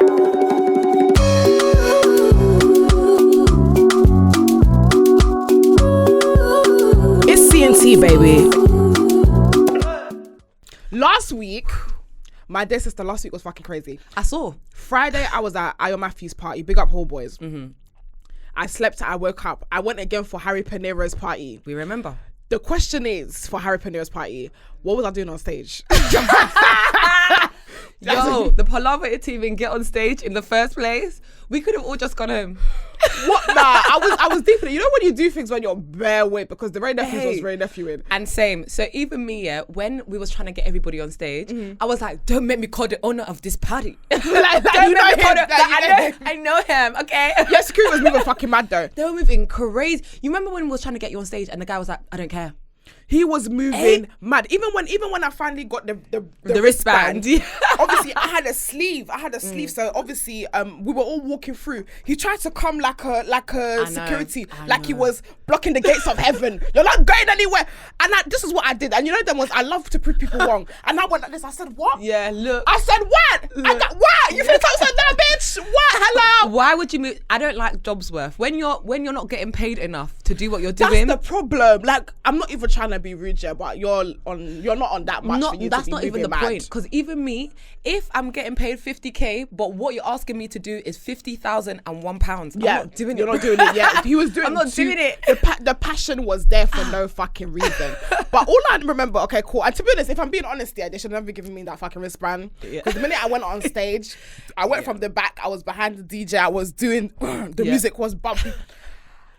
It's CNT, baby. Last week, my dear sister, last week was fucking crazy. I saw. Friday, I was at Ayo Matthews' party. Big up, whole boys. Mm-hmm. I slept, I woke up. I went again for Harry Panera's party. We remember. The question is, for Harry Panera's party, what was I doing on stage? Yo, the palaver to even get on stage in the first place, we could have all just gone home. What? Nah, I was deep in it. You know when you do things when you're bare weight, because the Ray Nephews was Ray Nephewing. And same. So even me, yeah, when we was trying to get everybody on stage, I was like, don't make me call the owner of this party. Don't make me call I know him, okay? Yeah, security was moving fucking mad though. They were moving crazy. You remember when we was trying to get you on stage and the guy was like, I don't care. He was moving mad. Even when I finally got the wristband. Obviously, I had a sleeve. So obviously, we were all walking through. He tried to come like a security, like he was blocking the gates of heaven. You're not going anywhere. And this is what I did. And you know them ones, I love to prove people wrong. And I went like this. I said, what? Yeah, look. I said, what? Look. I got what? You finna talk like that, bitch? What? Hello? Why would you move? I don't like jobs worth. When you're not getting paid enough to do what you're doing. That's the problem. Like, I'm not even trying to be rude, yeah, but you're not on that much for you that's to be not even the mad. point, because even me, if I'm getting paid 50k but what you're asking me to do is 50,001 pounds, yeah, I'm not doing you're it. not doing it. Yeah, he was doing. I'm not doing it. The passion was there for no fucking reason. But all I remember, okay, cool. And to be honest, if I'm being honest, yeah, they should never given me that fucking wristband. Because the minute I went on stage, I went from the back. I was behind the DJ. I was doing the music was bumping.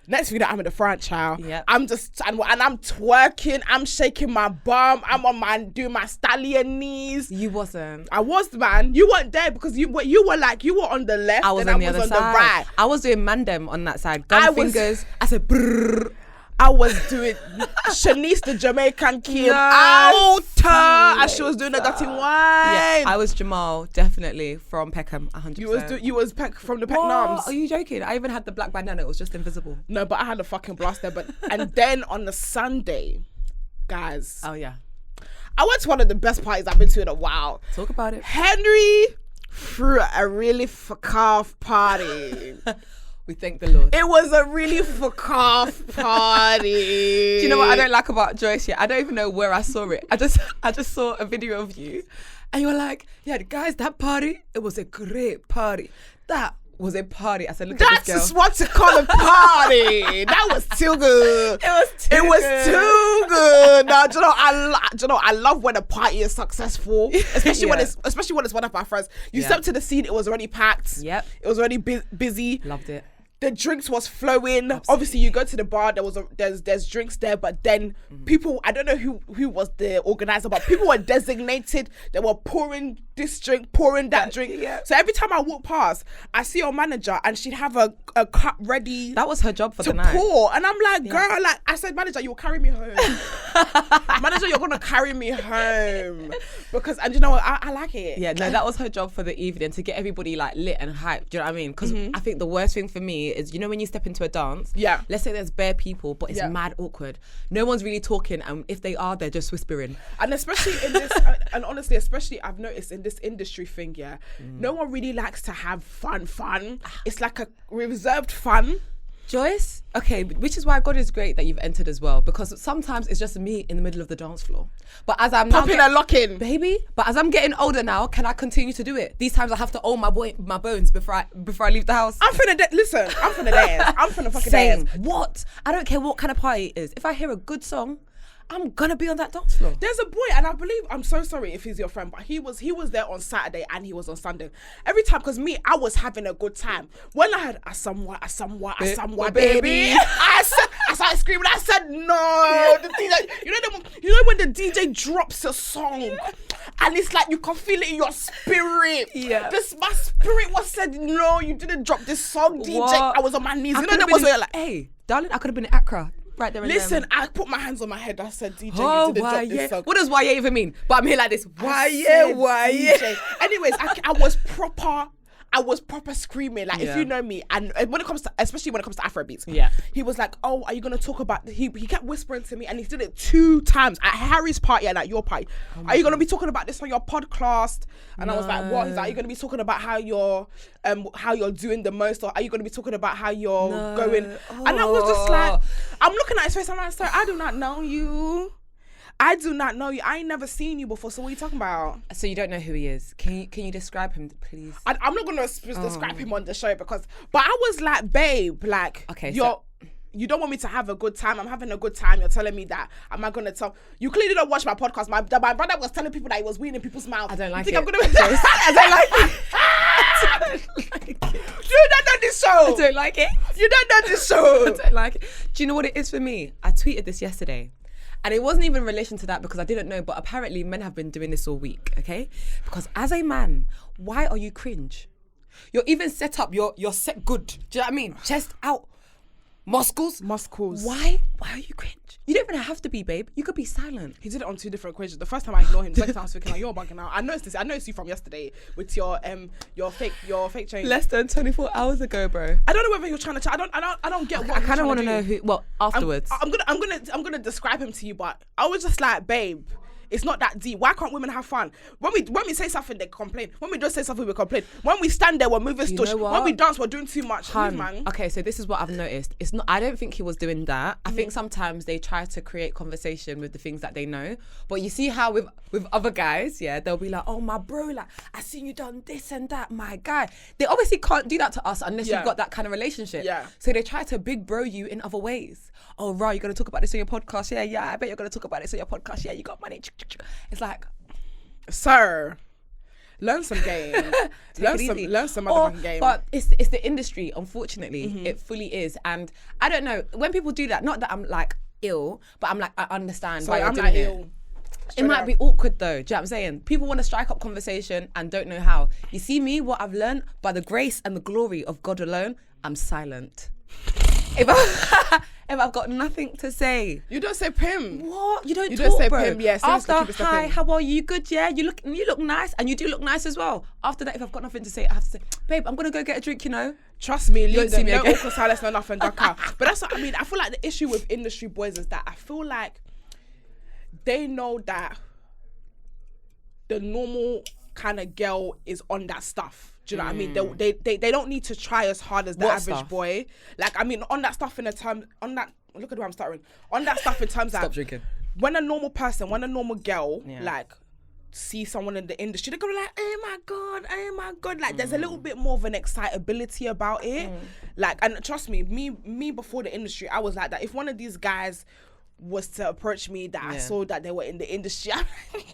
Next thing you know, I'm in the front, child. Yep. I'm just and I'm twerking. I'm shaking my bum. I'm on doing my stallion knees. You wasn't. I was, man. You weren't there because you were on the left. I was and on the I was other on side. the right. I was doing mandem on that side. Fingers. I said, brrr. I was doing Shanice the Jamaican kid Nice. out as she was doing the dirty wine. Yeah, I was Jamal, definitely from Peckham, 100%. You was Peck from the Peck What? Nums. Are you joking? I even had the black bandana. It was just invisible. No, but I had a fucking blast there. And then on the Sunday, guys. Oh yeah. I went to one of the best parties I've been to in a while. Talk about it. Henrie threw a really fuck-off party. We thank the Lord. It was a really fuck-off party. Do you know what I don't like about Joyce yet? I don't even know where I saw it. I just saw a video of you and you were like, yeah, guys, that party, it was a great party. That was a party. I said, look at this girl. That's what to call a party. That was too good. It was too good. Now, do you know, I love when a party is successful, especially when it's one of my friends. You step to the scene, it was already packed. Yep. It was already busy. Loved it. The drinks was flowing. Absolutely. Obviously, you go to the bar. There's drinks there, but then people. I don't know who was the organizer, but people were designated. They were pouring this drink, pouring that drink. Yeah. So every time I walk past, I see your manager, and she'd have a cup ready. That was her job for to the night. pour, and I'm like, girl, like I said, manager, you'll carry me home. Manager, you're gonna carry me home because, and you know what, I like it. Yeah, no, that was her job for the evening, to get everybody like lit and hyped. Do you know what I mean? Because I think the worst thing for me is, you know, when you step into a dance, let's say there's bare people, but it's mad awkward. No one's really talking, and if they are, they're just whispering. And especially in this, and honestly, especially I've noticed in this industry thing, no one really likes to have fun. It's like a reserved fun. Joyce, okay, which is why God is great that you've entered as well, because sometimes it's just me in the middle of the dance floor. But as I'm popping and locking, baby. But as I'm getting older now, can I continue to do it? These times I have to own my bones before I leave the house. I'm finna listen. I'm finna dance. I'm finna fucking dance. What? I don't care what kind of party it is. If I hear a good song, I'm gonna be on that dance floor. There's a boy, and I believe, I'm so sorry if he's your friend, but he was there on Saturday and he was on Sunday. Every time, because me, I was having a good time. When I heard a somewhat, baby, I started screaming. I said, no. The DJ, you know when the DJ drops a song and it's like you can feel it in your spirit. Yeah. My spirit was said, no, you didn't drop this song, DJ. What? I was on my knees. I You know that was where you're like, hey, darling, I could have been in Accra. Right there and listen, I put my hands on my head. I said, DJ, oh, you didn't drop this song. What does YA even mean? But I'm here like this. DJ. Anyways, I was proper. I was proper screaming. Like, if you know me, and when it comes to, especially when it comes to Afrobeats, he was like, "Oh, are you gonna talk about?" He kept whispering to me, and he did it 2 times at Harry's party and at your party. Are you gonna be talking about this on your podcast? And I was like, "What?" He's like, "Are you gonna be talking about how you're doing the most, or are you gonna be talking about how you're going?" And I was just like, I'm looking at his face. I'm like, "Sir, I do not know you. I do not know you. I ain't never seen you before. So what are you talking about?" So you don't know who he is. Can you describe him, please? I'm not gonna describe him on the show but I was like, babe, like, okay, you don't want me to have a good time. I'm having a good time. You're telling me that. Am I gonna tell you? Clearly don't watch my podcast. My brother was telling people that he was weeing in people's mouths. I don't like it. I'm gonna I don't like it. I don't like it. You don't know this show. I don't like it. You don't know this show. I don't like it. Do you know what it is for me? I tweeted this yesterday. And it wasn't even in relation to that because I didn't know, but apparently men have been doing this all week, okay? Because as a man, why are you cringe? You're even set up, you're set good. Do you know what I mean? Chest out, muscles. Why are you cringe? You don't even have to be, babe. You could be silent. He did it on 2 different occasions. The first time I ignored him, the second time I was thinking, like, you're bugging out. I noticed this. I noticed you from yesterday with your fake chain. Less than 24 hours ago, bro. I don't know whether you're trying to. I don't get. What I kind of want to know who. Well, afterwards. I'm gonna describe him to you, but I was just like, babe, it's not that deep. Why can't women have fun? When we say something, they complain. When we don't say something, we complain. When we stand there, we're moving stush. When we dance, we're doing too much. Man. Okay, so this is what I've noticed. It's not. I don't think he was doing that. I think sometimes they try to create conversation with the things that they know. But you see how with other guys, they'll be like, "Oh, my bro, like I seen you done this and that, my guy." They obviously can't do that to us unless you've got that kind of relationship. Yeah. So they try to big bro you in other ways. Oh, right, you're gonna talk about this on your podcast. Yeah, I bet you're gonna talk about this on your podcast. Yeah, you got money. It's like, sir, learn some game. learn some motherfucking game. But it's the industry, unfortunately. It fully is. And I don't know, when people do that, not that I'm like ill, but I'm like, I understand why you're doing it. It might be awkward though, do you know what I'm saying? People want to strike up conversation and don't know how. You see me, what I've learned, by the grace and the glory of God alone, I'm silent. If I've got nothing to say, you don't say pim. What? You don't say bro. pim. Yes. After, hi, how are you? Good, yeah. You look nice, and you do look nice as well. After that, if I've got nothing to say, I have to say, babe, I'm gonna go get a drink. You know. Trust me, you won't see me again. No awkward silence, no nothing, duck out. But that's what I mean. I feel like the issue with industry boys is that I feel like they know that the normal kind of girl is on that stuff. Do you know what I mean? They don't need to try as hard as the average boy. Like, I mean, on that stuff in a term, on that, look at where I'm stuttering. On that stuff in terms Stop of drinking. When a normal girl, like, see someone in the industry, they're gonna be like, oh my God. Like, there's a little bit more of an excitability about it. Like, and trust me, me before the industry, I was like that. If one of these guys was to approach me that I saw that they were in the industry, it's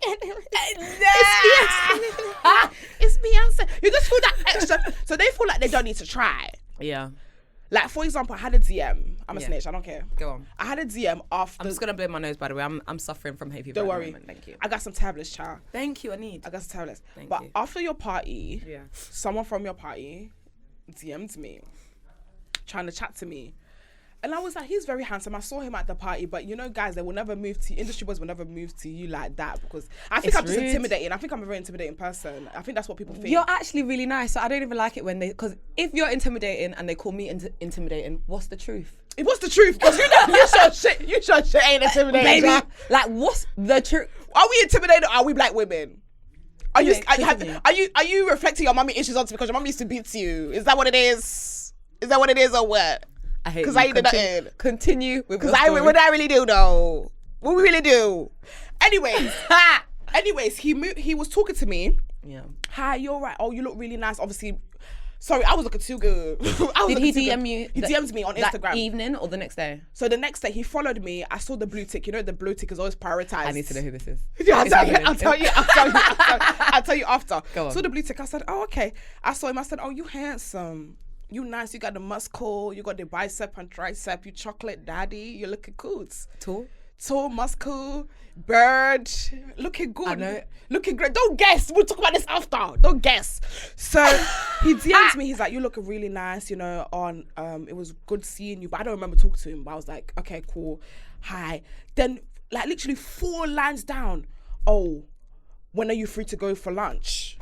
Beyonce. You just feel that extra, so they feel like they don't need to try. Yeah. Like, for example, I had a DM. I'm a snitch. I don't care. Go on. I had a DM after. I'm just gonna blow my nose. By the way, I'm suffering from hay fever. Don't worry. Thank you. I got some tablets, child. Thank you. I got some tablets. Thank but you. after your party, someone from your party DM'd me, trying to chat to me. And I was like, he's very handsome. I saw him at the party, but you know, guys, they will never move to industry boys will never move to you like that because I think I'm just intimidating. I think I'm a very intimidating person. I think that's what people think. You're actually really nice, so I don't even like it when because if you're intimidating and they call me intimidating, what's the truth? What's the truth? Because you sure shit ain't intimidating. Baby, like what's the truth? Are we intimidated or are we black women? Are you reflecting your mommy issues onto because your mom used to beat you? Is that what it is? Is that what it is or what? I hate because I ain't did nothing. Continue with because what I really do though. What we really do. Anyways, he was talking to me. Yeah. Hi, you're right. Oh, you look really nice. Obviously, sorry, I was looking too good. Did he DM you? He DM'd me on Instagram. That evening or the next day? So the next day he followed me. I saw the blue tick. You know the blue tick is always prioritized. I need to know who this is. Yeah, I'll tell you after. Go on. So the blue tick. I said, oh okay. I saw him. I said, oh, you handsome. You nice, you got the muscle, you got the bicep and tricep, you chocolate daddy, you're looking cool. Tall, muscle, bird, looking good. I know. Looking great. Don't guess, we'll talk about this after. Don't guess. So he DMs me, he's like, you look really nice, you know, on, it was good seeing you, but I don't remember talking to him, but I was like, okay, cool, hi. Then, like literally 4 lines down, oh, when are you free to go for lunch?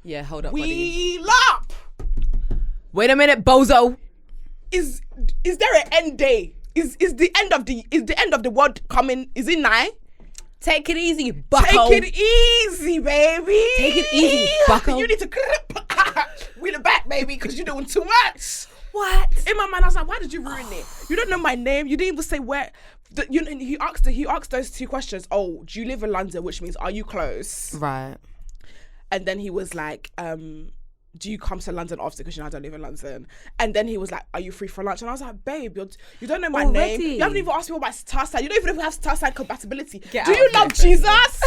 Yeah, hold up, Wheel up. Wait a minute, bozo. Is there an end day? Is the end of the world coming? Is it nigh? Take it easy, bucko. Take it easy, baby. Take it easy, bucko. You need to wheel it back, baby, because you're doing too much. What? In my mind, I was like, why did you ruin it? You don't know my name. You didn't even say where. He asked those two questions. Oh, do you live in London? Which means, are you close? Right. And then he was like, do you come to London often? Because I don't live in London. And then he was like, are you free for lunch? And I was like, babe, you don't know my name. You haven't even asked me what my star sign. You don't even know if we have star sign compatibility. Do you love Jesus?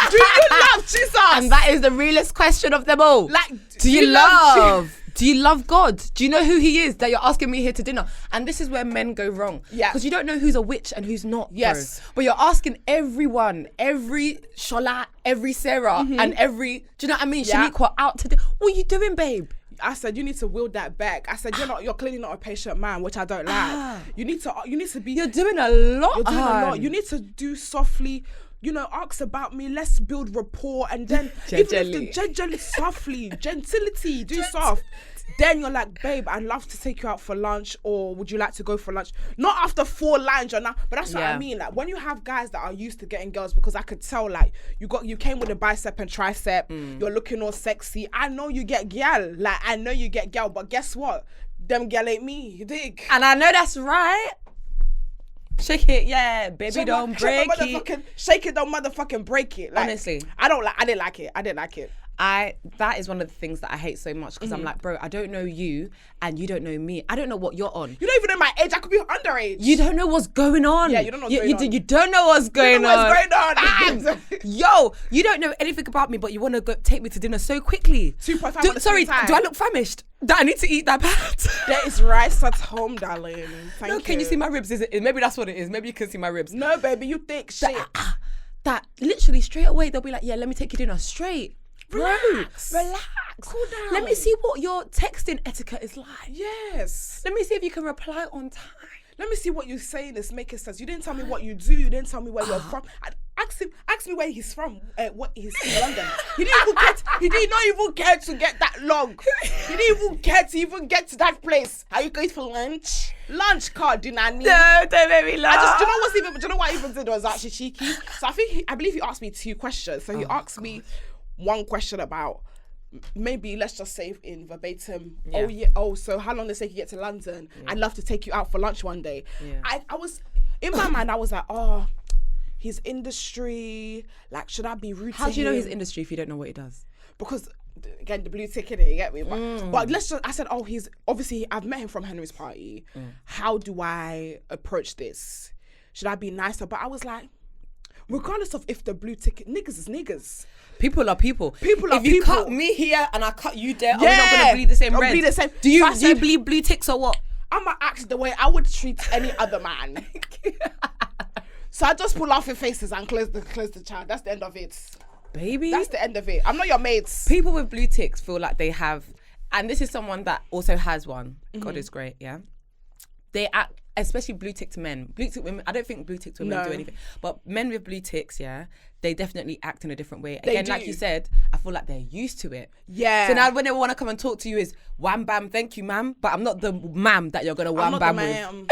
Do you love Jesus? And that is the realest question of them all. Like, do you love God? Do you know who he is that you're asking me here to dinner? And this is where men go wrong. Yeah. Because you don't know who's a witch and who's not. Yes. Bro. But you're asking everyone, every Shola, every Sarah, and every, do you know what I mean? Yeah. Shaniqua out to dinner. What are you doing, babe? I said, you need to wield that back. I said, you're clearly not a patient man, which I don't like. You need to be. You're doing a lot. You're doing a lot. You need to do softly. Ask about me, let's build rapport, and then gently, softly, gentility, do soft. Then you're like, babe, I'd love to take you out for lunch, or would you like to go for lunch? Not after 4 lines, but that's what I mean. Like, when you have guys that are used to getting girls, because I could tell, like, you came with a bicep and tricep, you're looking all sexy. I know you get gal, but guess what? Them gal ain't me, you dig? And I know that's right. Shake it, yeah, baby, don't break it. Shake it, don't motherfucking break it. Like, honestly, I didn't like it. That is one of the things that I hate so much, because I'm like, bro, I don't know you and you don't know me. I don't know what you're on. You don't even know my age. I could be underage. You don't know what's going on. Yeah, you don't know what's going on. You don't know what's going on. Yo, you don't know anything about me, but you want to go take me to dinner so quickly. 2.5 minutes. Sorry, do I look famished? That I need to eat that pat? There is rice at home, darling. Thank you. Can you see my ribs? Maybe that's what it is. Maybe you can see my ribs. No, baby, you thick shit. That literally straight away they'll be like, yeah, let me take you dinner straight. Relax. Cool down. Let me see what your texting etiquette is like. Yes. Let me see if you can reply on time. Let me see what you're saying is making sense. You didn't tell me what you do. You didn't tell me where you're from. Ask me where he's from. What he's in London. He did not even care to get that long. He didn't even care to even get to that place. Are you going for lunch? Lunch card, dinner. No, don't make me laugh. Do you know what I even did was actually cheeky. So I believe he asked me 2 questions. So he asked me one question about, maybe let's just say in verbatim, so how long does it take you to get to London? I'd love to take you out for lunch one day. I was in my mind, I was like, his industry, like, should I be rude to him? How do you know his industry if you don't know what he does? Because again, the blue ticket, you get me? But I said, he's obviously, I've met him from Henrie's party. How do I approach this? Should I be nicer? But I was like, regardless of if the blue ticket, niggas is niggas. People are people. If you cut me here and I cut you there, are we not going to bleed the same red? Bleed the same. Do you bleed blue ticks or what? I'm going to act the way I would treat any other man. So I just pull off your faces and close the chat. That's the end of it. Baby. That's the end of it. I'm not your mates. People with blue ticks feel like they have, and this is someone that also has one. God is great, yeah? They act, especially blue ticked men. Blue ticked women, I don't think blue ticked women do anything. But men with blue ticks, yeah, they definitely act in a different way. Again, like you said, I feel like they're used to it. Yeah. So now when they want to come and talk to you is wham bam, thank you ma'am, but I'm not the ma'am that you're going to wham bam with.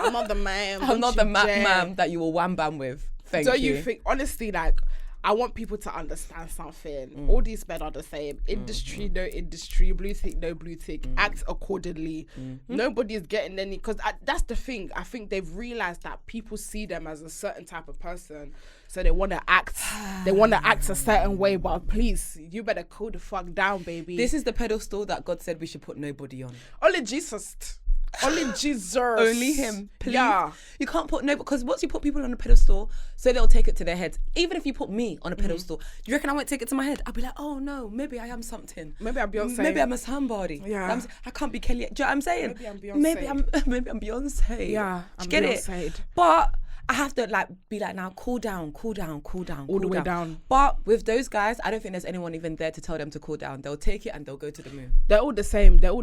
I'm not the ma'am. I'm not the ma'am that you will wham bam with. Thank you. So you think, honestly, like, I want people to understand something. All these men are the same. Industry, no industry. Blue tick, no blue tick. Act accordingly. Nobody is getting any, because that's the thing. I think they've realized that people see them as a certain type of person, so they want to act. They want to act a certain way. But please, you better cool the fuck down, baby. This is the pedestal that God said we should put nobody on. Only Jesus. Only Jesus. Only him. Please. Yeah. You can't put because once you put people on a pedestal, so they'll take it to their heads. Even if you put me on a pedestal, do you reckon I won't take it to my head? I'll be like, oh no, maybe I am something. Maybe I'm Beyonce. Maybe I'm a somebody. Yeah. I can't be Kelly. Do you know what I'm saying? Maybe I'm Beyonce. Maybe I'm Beyonce. Yeah. I'm get Beyonce. it? But I have to be like, now cool down. All the way down. But with those guys, I don't think there's anyone even there to tell them to cool down. They'll take it and they'll go to the moon. They're all the same. They're all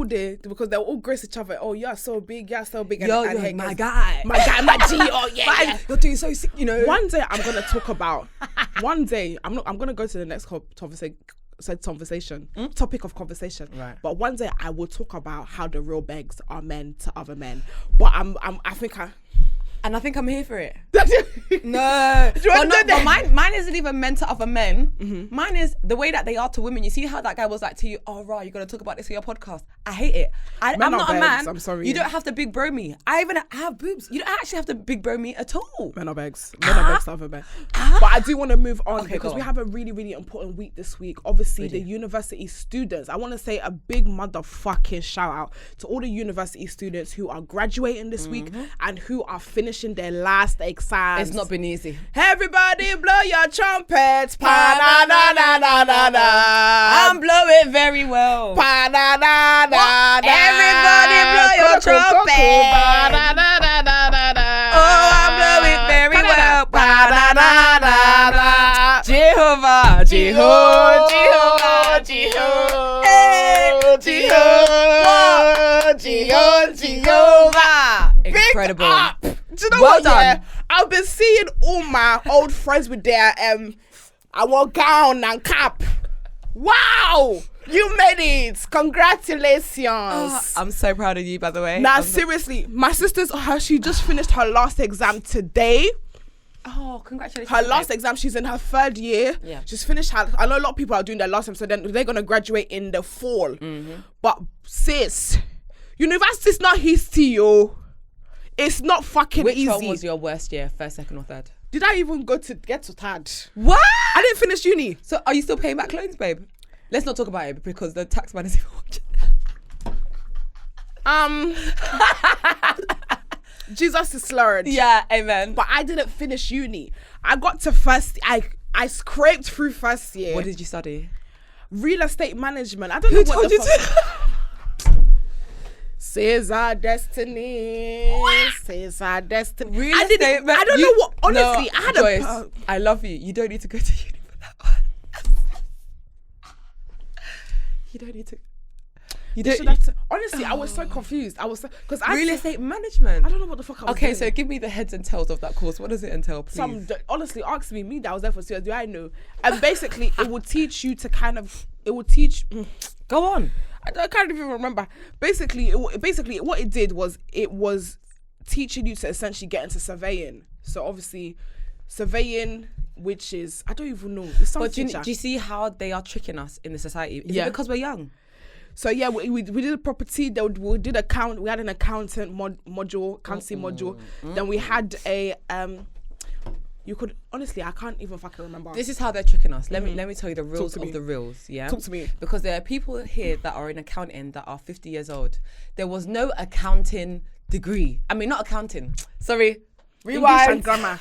there because they'll all grace each other. Oh, you're so big. You're so big. Yo, and my guy, my G. Oh yeah. You're doing so sick. You know. One day I'm gonna talk about. One day I'm gonna go to the next topic and say, conversation, topic of conversation. Right. But one day I will talk about how the real begs are men to other men. But And I think I'm here for it. No. But mine isn't even meant to other men. Mm-hmm. Mine is the way that they are to women. You see how that guy was like to you, oh, right, you're going to talk about this on your podcast. I hate it. I'm not a man. I'm sorry. You don't have to big bro me. I have boobs. You don't actually have to big bro me at all. Men are begs. Men are begs to other men. But I do want to move on because we have a really, really important week this week. Obviously, the university students. I want to say a big motherfucking shout out to all the university students who are graduating this week and who are finishing their last exams. It's not been easy. Everybody blow your trumpets. Pa-na-na-na-na-na-na. I'm blowing very well. Pa-na-na-na-na. Everybody blow your trumpets. Oh, I'm blowing very well. Pa-na-na-na-na. Jehovah, Jehovah, Jehovah, Jehovah, Jehovah, Jehovah. Incredible. Do you know well what? Done. Yeah, I've been seeing all my old friends with their I want gown and cap. Wow, you made it! Congratulations! I'm so proud of you, by the way. Now, seriously, my sister's she just finished her last exam today. Oh, congratulations! Her last exam, she's in her 3rd year. Yeah, she's finished her. I know a lot of people are doing their last exam, so then they're gonna graduate in the fall. Mm-hmm. But sis, university's not history, yo. It's not fucking easy. Which one was your worst year? 1st, 2nd, or 3rd? Did I even get to 3rd? What? I didn't finish uni. So are you still paying back loans, babe? Let's not talk about it because the tax man is even watching. Jesus is slurred. Yeah, amen. But I didn't finish uni. I got to I scraped through 1st year. What did you study? Real estate management. I don't know what the fuck. Says our destiny. What? Says our destiny. Real estate. I don't know what. Honestly, no, I had Joyce, a. I love you. You don't need to go to uni for that one. You don't need to. You don't. Honestly, I was so confused. I was because real estate management. I don't know what the fuck I was doing. So give me the heads and tails of that course. What does it entail, please? Honestly, ask me that was there for 2 years. Do I know? And basically, it would teach you to kind of. It would teach. Go on. I can't even remember. Basically, what it did was it was teaching you to essentially get into surveying. So obviously, surveying, which is I don't even know. It's some do you see how they are tricking us in the society? Is it because we're young? So yeah, we did a property. We did account. We had an accountant module. Then we had a You could honestly, I can't even fucking remember. This is how they're tricking us. Let me tell you the reals of the reals. Yeah, talk to me. Because there are people here that are in accounting that are 50 years old. There was no accounting degree. I mean, not accounting. Sorry. Rewind. English and grammar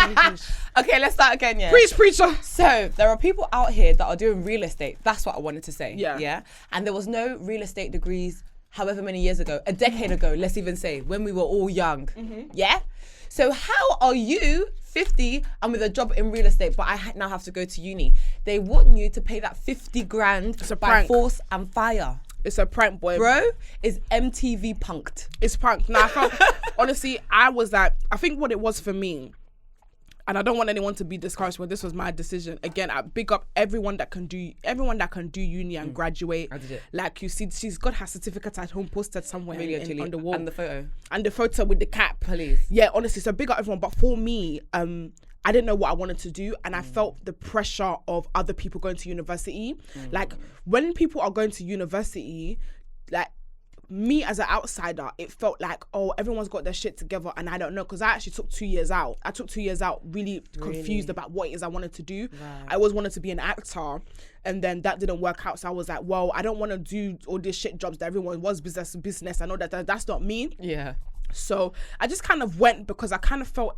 English. Okay, let's start again. Yeah. Preacher. So there are people out here that are doing real estate. That's what I wanted to say. Yeah. Yeah. And there was no real estate degrees. However many years ago, a decade ago, let's even say, when we were all young. Mm-hmm. Yeah. So how are you 50 and with a job in real estate, but I now have to go to uni? They want you to pay that 50 grand by force and fire. It's a prank, boy. Bro, is MTV punked. It's punked. Now, honestly, I think what it was for me, and I don't want anyone to be discouraged when this was my decision. Again, I big up everyone that can do uni and graduate. I did it. Like you see, she's got her certificate at home posted somewhere on the wall. And the photo. And the photo with the cap. Please. Yeah, honestly, so big up everyone. But for me, I didn't know what I wanted to do, and I felt the pressure of other people going to university. Like when people are going to university, like me as an outsider, it felt like, oh, everyone's got their shit together and I don't know, because I actually took 2 years out. I took 2 years out really confused about what it is I wanted to do. Right. I always wanted to be an actor, and then that didn't work out. So I was like, well, I don't want to do all these shit jobs that everyone was business. I know that's not me. Yeah. So I just kind of went because I kind of felt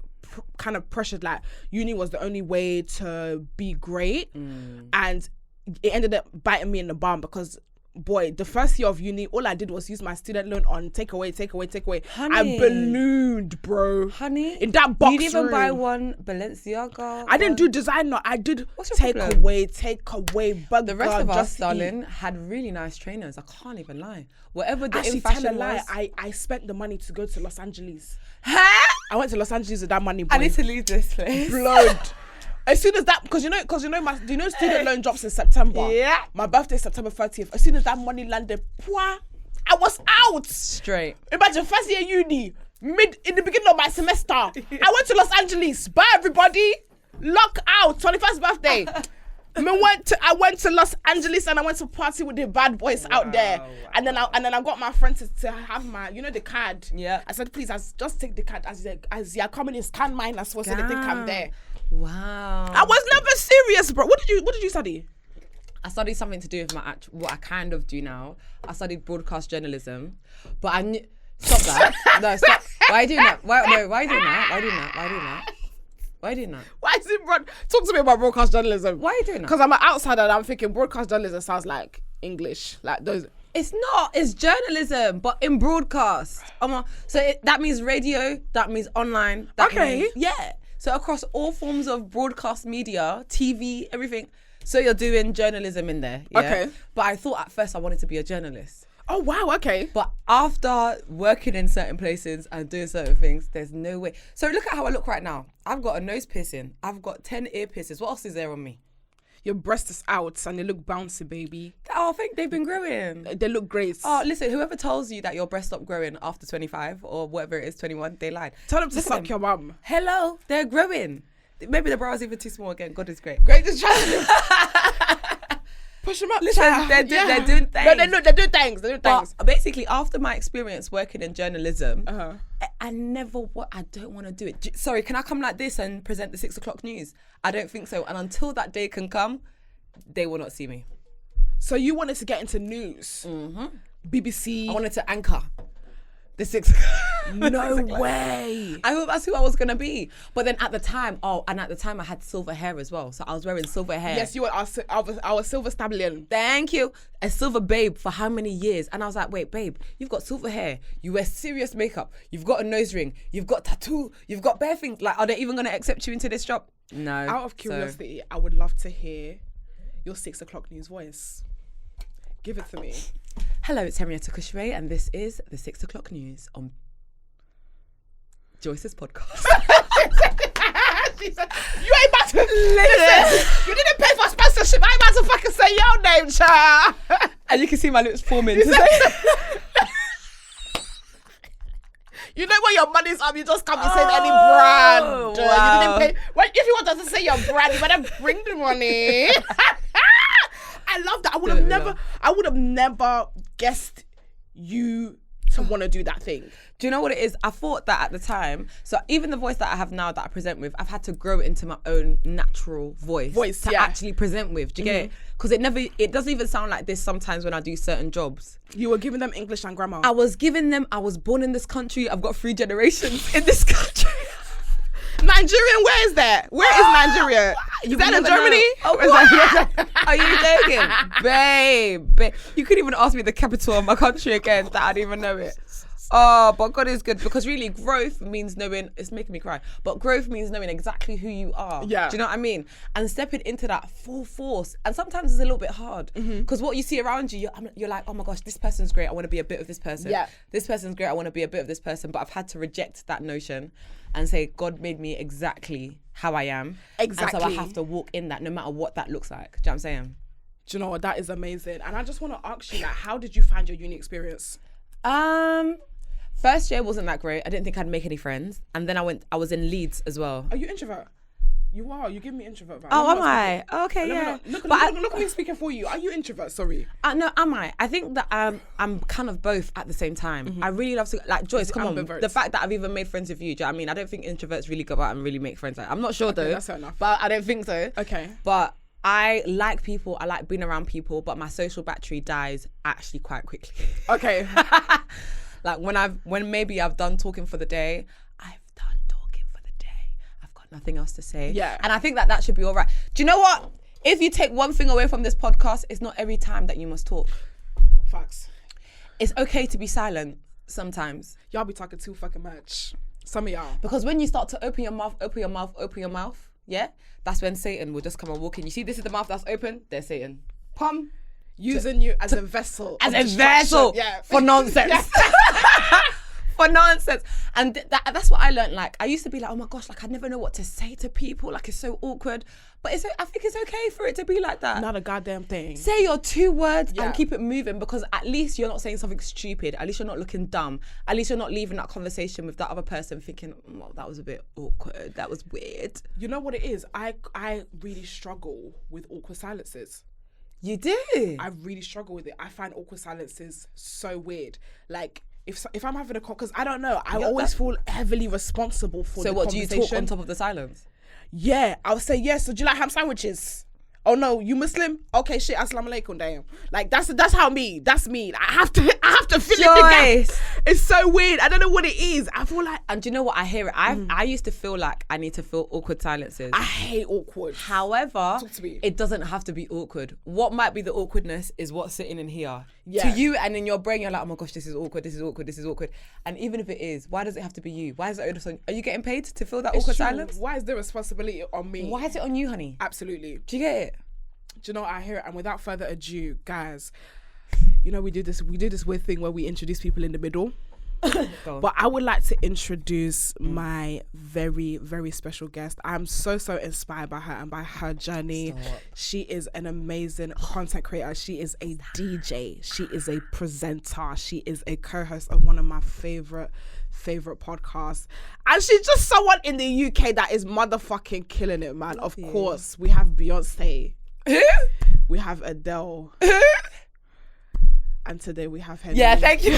kind of pressured, like uni was the only way to be great. And it ended up biting me in the bum because, boy, the first year of uni, all I did was use my student loan on takeaway. Honey. I ballooned, bro. Honey. In that box You didn't even room. buy one Balenciaga? I didn't do designer. I did takeaway. But the rest of us, darling, had really nice trainers. I can't even lie. Whatever the actually, in fashion tell a lie. was. I spent the money to go to Los Angeles. Huh? I went to Los Angeles with that money, boy. I need to leave this place. Blood. As soon as that, because you know, student loan drops in September. Yeah. My birthday is September 30th. As soon as that money landed, I was out. Straight. Imagine first year uni, in the beginning of my semester, I went to Los Angeles. Bye everybody. Lock out. 21st birthday. I went to Los Angeles and I went to party with the bad boys out there. Wow. And then I got my friend to have my, the card. Yeah. I said, please, just take the card as you're coming in, scan mine as well so they think I'm there. Wow. I was never serious, bro. What did you study? I studied something to do with what I kind of do now. I studied broadcast journalism, but I knew. Stop that. No, stop. Why are you doing that? Why are you doing that? Why are you doing that? Why are you doing that? Why are you doing that? Why is it talk to me about broadcast journalism? Why are you doing that? Because I'm an outsider and I'm thinking broadcast journalism sounds like English. Like those. It's not. It's journalism, but in broadcast. That means radio. That means online. Yeah. So across all forms of broadcast media, TV, everything. So you're doing journalism in there. Yeah? Okay. But I thought at first I wanted to be a journalist. Oh, wow, okay. But after working in certain places and doing certain things, there's no way. So look at how I look right now. I've got a nose piercing. I've got 10 ear piercings. What else is there on me? Your breast is out and they look bouncy, baby. Oh, I think they've been growing. They look great. Oh, listen, whoever tells you that your breast stopped growing after 25 or whatever it is, 21, they lied. Tell them to suck your mum. Hello, they're growing. Maybe the bra is even too small again. God is great. Great, just push them up. Listen, they're doing things. No, they're doing things. But basically, after my experience working in journalism, I don't want to do it. Sorry, can I come like this and present the 6 o'clock news? I don't think so. And until that day can come, they will not see me. So you wanted to get into news? Mm-hmm. BBC. I wanted to anchor the 6 o'clock. No way. I thought that's who I was going to be. But then at the time, I had silver hair as well. So I was wearing silver hair. Yes, you were our silver stallion. Thank you. A silver babe for how many years? And I was like, wait, babe, you've got silver hair. You wear serious makeup. You've got a nose ring. You've got tattoo. You've got bare things. Like, are they even going to accept you into this job? No. Out of curiosity, I would love to hear your 6 o'clock news voice. Give it to me. Hello, it's Henrietta Kourtny, and this is the 6 o'clock news on Joyce's podcast. She said, you ain't about to listen. You didn't pay for sponsorship. I ain't about to fucking say your name, cha. And you can see my lips forming. You know when your money's up, you just can't be saying any brand. Wow. You didn't pay. Well, if you want us to say your brand, you better bring the money. I love that. I would have never guessed you to want to do that thing. Do you know what it is? I thought that at the time. So even the voice that I have now that I present with, I've had to grow it into my own natural voice to actually present with. Do you get it? Because it doesn't even sound like this sometimes when I do certain jobs. You were giving them English and grammar. I was born in this country. I've got 3 generations in this country. Nigerian, where is that? Where is Nigeria? Is that in Germany? Are you joking? Babe. You couldn't even ask me the capital of my country again that I'd even know it. Oh, but God is good, because really growth means knowing, it's making me cry, but growth means knowing exactly who you are. Yeah. Do you know what I mean? And stepping into that full force. And sometimes it's a little bit hard because what you see around you, you're like, oh my gosh, this person's great. I want to be a bit of this person. Yeah. This person's great. I want to be a bit of this person. But I've had to reject that notion and say, God made me exactly how I am. Exactly. And so I have to walk in that no matter what that looks like. Do you know what I'm saying? Do you know what? That is amazing. And I just want to ask you, like, how did you find your uni experience? First year wasn't that great. I didn't think I'd make any friends. And then I was in Leeds as well. Are you introvert? You are. You give me introvert vibe. Oh, am I? Okay, yeah. Look at me speaking for you. Are you introvert? Sorry. No, am I? I think that I'm kind of both at the same time. I really love to, like, Joyce, come on. The fact that I've even made friends with you, do you know what I mean? I don't think introverts really go out and really make friends. I'm not sure though. That's fair enough. But I don't think so. Okay. But I like people. I like being around people. But my social battery dies actually quite quickly. Okay. Like when maybe I've done talking for the day, I've done talking for the day. I've got nothing else to say. Yeah. And I think that should be all right. Do you know what? If you take one thing away from this podcast, it's not every time that you must talk. Facts. It's okay to be silent sometimes. Y'all be talking too fucking much. Some of y'all. Because when you start to open your mouth, yeah, that's when Satan will just come and walk in. You see, this is the mouth that's open. There's Satan. Pum. Using you as a vessel. As a vessel for nonsense. for nonsense. And that's what I learned. Like, I used to be like, oh my gosh, like I never know what to say to people. Like, it's so awkward. But I think it's okay for it to be like that. Not a goddamn thing. Say your 2 words and keep it moving, because at least you're not saying something stupid. At least you're not looking dumb. At least you're not leaving that conversation with that other person thinking, oh, that was a bit awkward. That was weird. You know what it is? I really struggle with awkward silences. You do? I really struggle with it. I find awkward silences so weird. Like, if I'm having a call, because I don't know, I always feel heavily responsible for the conversation. So what, do you talk on top of the silence? Yeah, I'll say yes. So do you like ham sandwiches? Oh no, you Muslim? Okay, shit. Assalamu alaikum, damn. Like that's how me. That's me. I have to fill in the gap. It's so weird. I don't know what it is. I feel like, and do you know what? I hear it. I used to feel like I need to feel awkward silences. I hate awkward. However, talk to me. It doesn't have to be awkward. What might be the awkwardness is what's sitting in here. Yeah. To you, and in your brain, you're like, oh my gosh, this is awkward. This is awkward. This is awkward. And even if it is, why does it have to be you? Why is it? Are you getting paid to fill that awkward silence? Why is the responsibility on me? Why is it on you, honey? Absolutely. Do you get it? Do you know what? I hear it. And without further ado, guys, you know, we do this weird thing where we introduce people in the middle. But I would like to introduce my very, very special guest. I'm so inspired by her and by her journey. Stop. She is an amazing content creator. She is a DJ. She is a presenter. She is a co-host of one of my favorite podcasts. And she's just someone in the UK that is motherfucking killing it, man. Of course, we have Beyonce. We have Adele. And today we have Henrie. Yeah, thank you.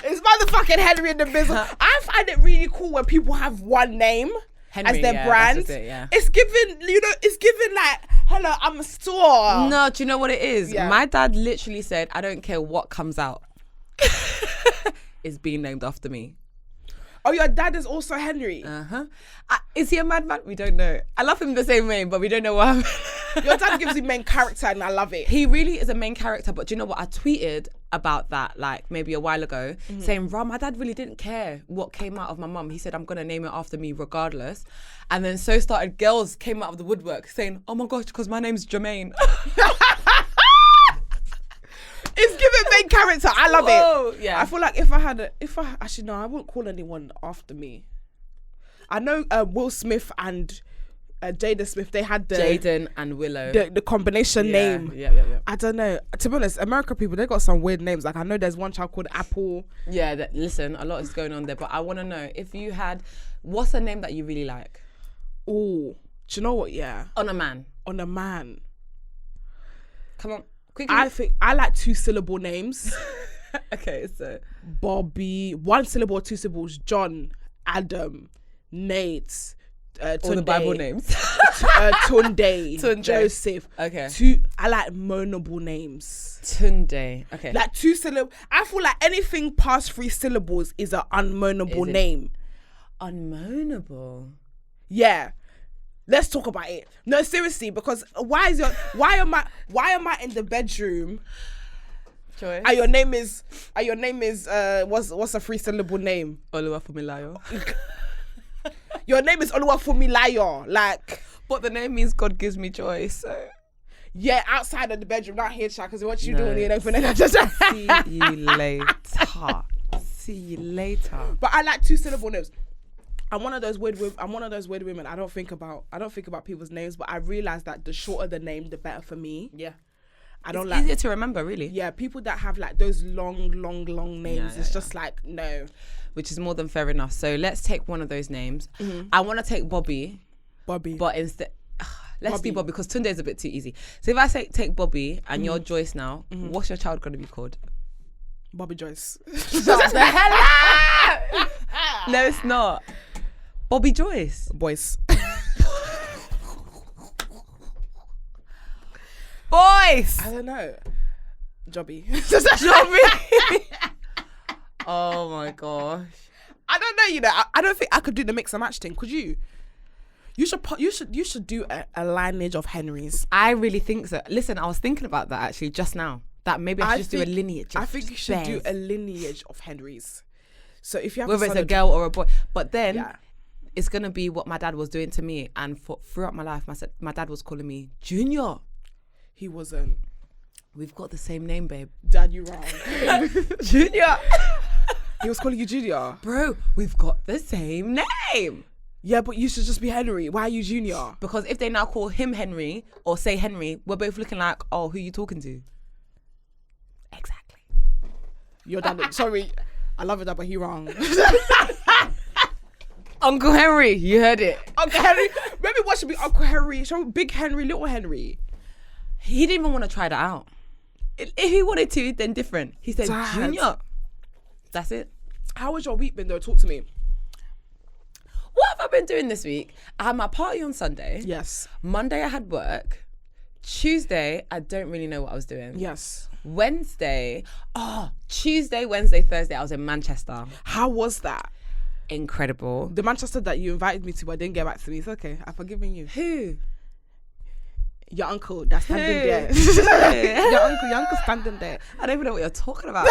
It's motherfucking Henrie in the business. I find it really cool when people have one name Henrie, as their brand. It's given like, hello, I'm a store. No, do you know what it is? Yeah. My dad literally said, I don't care what comes out. It's being named after me. Oh, your dad is also Henrie? Uh-huh. Is he a madman? We don't know. I love him the same way, but we don't know what happened. Your dad gives you main character and I love it. He really is a main character, but do you know what? I tweeted about that like maybe a while ago, saying, my dad really didn't care what came out of my mum. He said, I'm going to name it after me regardless. And then so started girls came out of the woodwork saying, oh my gosh, because my name's Jermaine. It's given main character. I love it. Yeah. I feel like actually no, I won't call anyone after me. I know Will Smith and Jada Smith, they had the Jaden and Willow, the combination name. Yeah. I don't know. To be honest, American people, they got some weird names. Like I know there's one child called Apple. Yeah, listen, a lot is going on there. But I want to know if you had, what's a name that you really like? Oh, do you know what? Yeah, on a man. Come on. Quickly. I think I like 2-syllable names. Okay, so Bobby, 1 syllable or 2 syllables. John, Adam, Nate, all the Bible names. Tunde, Joseph. Okay. I like moanable names. Tunde. Okay. Like 2 syllables. I feel like anything past 3 syllables is an unmoanable name. Unmoanable. Yeah. Let's talk about it. No, seriously, because why am I in the bedroom? Choice. And your name is what's a 3-syllable name? Oluwafumilayo. Your name is Oluwafumilayo. Like, but the name means God gives me joy. So yeah, outside of the bedroom, not here, chat. Because what you doing here? See you later. But I like 2-syllable names. I'm one of those weird women. I don't think about people's names, but I realize that the shorter the name, the better for me. Yeah. It's easier to remember, really. Yeah, people that have like those long names, it's just like, no. Which is more than fair enough. So let's take one of those names. I want to take Bobby. But instead, let's do Bobby because Tunde is a bit too easy. So if I say take Bobby and you're Joyce now, what's your child going to be called? Bobby Joyce. Shut the hell up! No, it's not. Bobby Joyce. Boys. Boys. I don't know. Jobby. Oh my gosh. I don't know, you know. I don't think I could do the mix and match thing. Could you? You should do a lineage of Henries. I really think so. Listen, I was thinking about that actually just now. That maybe I should just do a lineage. I think you should do a lineage of Henries. So if you have whether it's a girl or a boy, but then it's gonna be what my dad was doing to me, and throughout my life, my dad was calling me Junior. He wasn't. We've got the same name, babe. Dad, you wrong. Junior. He was calling you Junior. Bro, we've got the same name. Yeah, but you should just be Henrie. Why are you Junior? Because if they now call him Henrie or say Henrie, we're both looking like, oh, who you talking to? Exactly. Your dad, sorry. I love it, Dad, but he wrong. Uncle Henrie, you heard it. Uncle Henrie. Maybe what should be Uncle Henrie? Show Big Henrie, Little Henrie. He didn't even want to try that out. If he wanted to, then different. He said, Dad. Junior. That's it. How has your week been though? Talk to me. What have I been doing this week? I had my party on Sunday. Yes. Monday I had work. Tuesday, I don't really know what I was doing. Yes. Tuesday, Wednesday, Thursday, I was in Manchester. How was that? Incredible. The Manchester that you invited me to, but didn't get back to me. It's okay. I've forgiven you. Who? Your uncle that's standing there. your uncle standing there. I don't even know what you're talking about.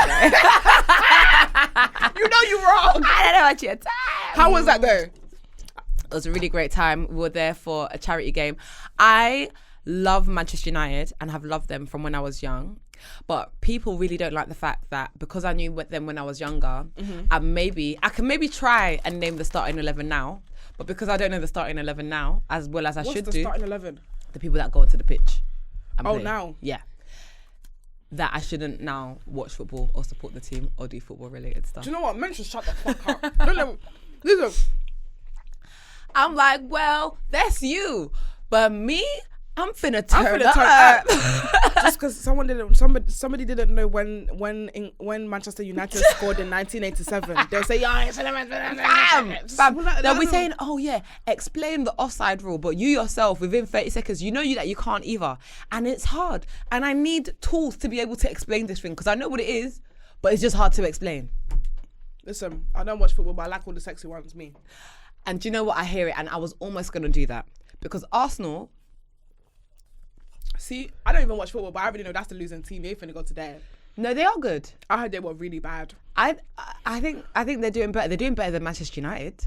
You know you're wrong. I don't know what you're talking. How was that though? It was a really great time. We were there for a charity game. I love Manchester United and have loved them from when I was young. But people really don't like the fact that because I knew them when I was younger, I can maybe try and name the starting 11 now. But because I don't know the starting 11 now, as well as I should do. What's the starting 11? The people that go onto the pitch. Now? Yeah. That I shouldn't now watch football or support the team or do football related stuff. Do you know what? Men should shut the fuck up. Listen. I'm like, well, that's you. But me, I'm finna turn up. Just because somebody didn't know when Manchester United scored in 1987. They'll say, they'll be saying, oh yeah, explain the offside rule, but you yourself within 30 seconds, you know that you can't either. And it's hard. And I need tools to be able to explain this thing because I know what it is, but it's just hard to explain. Listen, I don't watch football, but I like all the sexy ones, me. And do you know what? I hear it, and I was almost going to do that because Arsenal. See, I don't even watch football, but I already know that's the losing team. They're finna go to there. No, they are good. I heard they were really bad. I think they're doing better. They're doing better than Manchester United.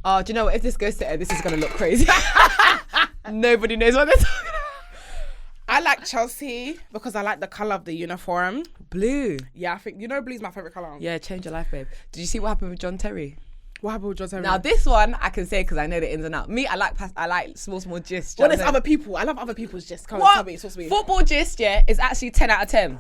Oh, do you know what? If this goes to air, this is gonna look crazy. Nobody knows what they're talking about. I like Chelsea because I like the colour of the uniform. Blue. Yeah, I think blue's my favourite colour. Yeah, change your life, babe. Did you see what happened with John Terry? What happened with John Henrie? Now this one I can say because I know the ins and outs. Me, I like small gist. Well, there's other people. I love other people's gist. Come on, tell me. It's supposed to be. Football gist, yeah, is actually 10 out of 10.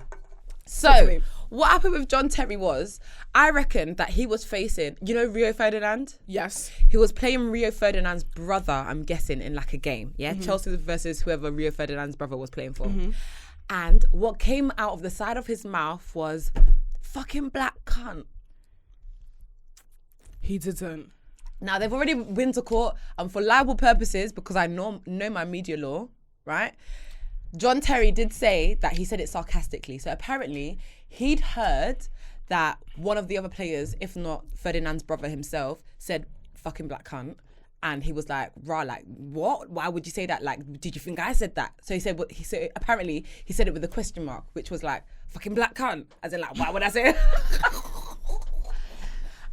So what happened with John Terry was, I reckon that he was facing, you know, Rio Ferdinand. Yes. He was playing Rio Ferdinand's brother. I'm guessing in like a game. Yeah, Chelsea versus whoever Rio Ferdinand's brother was playing for. And what came out of the side of his mouth was, "Fucking black cunt." He didn't. Now, they've already been to court and for libel purposes, because I know my media law, right? John Terry did say that he said it sarcastically. So apparently he'd heard that one of the other players, if not Ferdinand's brother himself, said "fucking black cunt." And he was like, rah, like, what? Why would you say that? Like, did you think I said that? So he said, apparently he said it with a question mark, which was like, "fucking black cunt." As in like, why would I say it?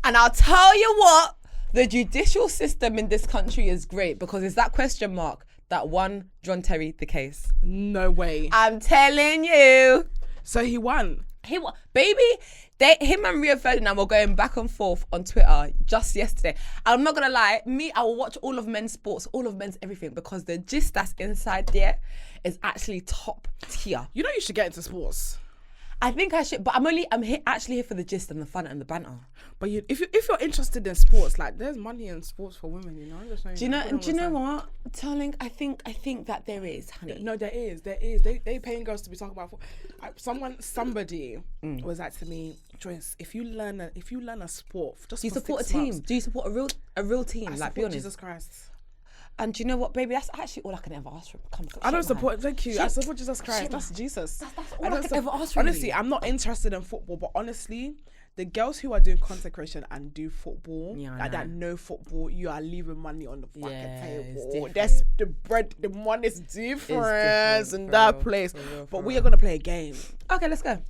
And I'll tell you what, the judicial system in this country is great because it's that question mark that won John Terry the case. No way. I'm telling you. So he won. He won. Baby, him and Rio Ferdinand were going back and forth on Twitter just yesterday. I'm not going to lie, I will watch all of men's sports, all of men's everything because the gist that's inside there is actually top tier. You know you should get into sports. I think I should, but I'm actually here for the gist and the fun and the banter. But if you're interested in sports, like there's money in sports for women, you know. I'm just saying, do you know what, darling? I think that there is, honey. No, there is. They paying girls to be talking about. Somebody was like to me, Joyce, if you learn a sport, just do you for support a 6 team? months, Do you support a real team? I like, be honest. Jesus Christ. And do you know what, baby? That's actually all I can ever ask for. I don't support. Thank you. I support Jesus Christ. That's Jesus. That's all I can ever ask for. Honestly, I'm not interested in football, but honestly, the girls who are doing consecration and do football, that know football, you are leaving money on the fucking table. That's the money's different in that place. But we are gonna play a game. Okay, let's go.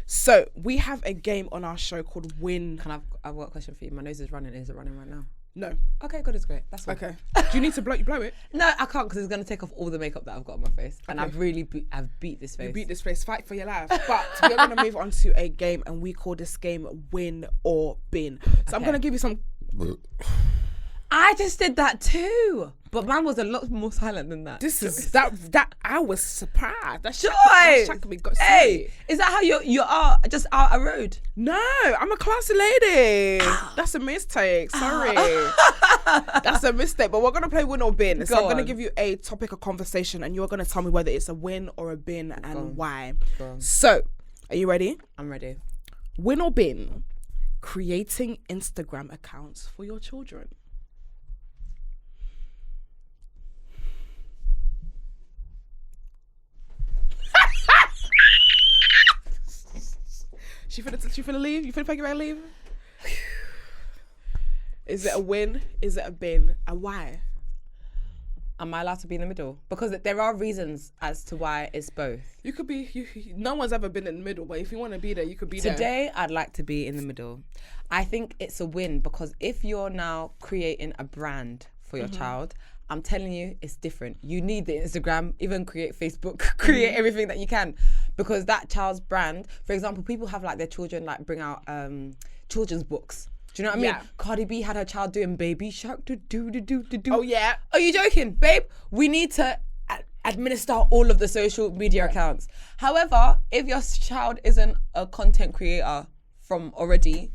So we have a game on our show called Win. I've got a question for you. My nose is running. Is it running right now? No. Okay, God is great. That's fine. Okay. Do you need to blow it? No, I can't because it's going to take off all the makeup that I've got on my face. And I've really I've beat this face. You beat this face. Fight for your life. But we're going to move on to a game, and we call this game Win or Bin. So I'm going to give you some... I just did that too. But mine was a lot more silent than that. That I was surprised. That Joy! Hey, is that how you are just out a road? No, I'm a classy lady. That's a mistake. Sorry. That's a mistake. But we're going to play Win or Bin. So I'm going to give you a topic of conversation, and you're going to tell me whether it's a win or a bin and why. So, are you ready? I'm ready. Win or bin? Creating Instagram accounts for your children. She finna leave? You finna pack your bag and leave? Is it a win? Is it a bin? And why? Am I allowed to be in the middle? Because there are reasons as to why it's both. You could be, no one's ever been in the middle, but if you want to be there, you could be there. Today, I'd like to be in the middle. I think it's a win because if you're now creating a brand for your child, I'm telling you, it's different. You need the Instagram, even create Facebook, create everything that you can. Because that child's brand, for example, people have like their children like bring out children's books. Do you know what I mean? Yeah. Cardi B had her child doing Baby Shark, do. Oh yeah. Are you joking? Babe, we need to administer all of the social media accounts. However, if your child isn't a content creator from already,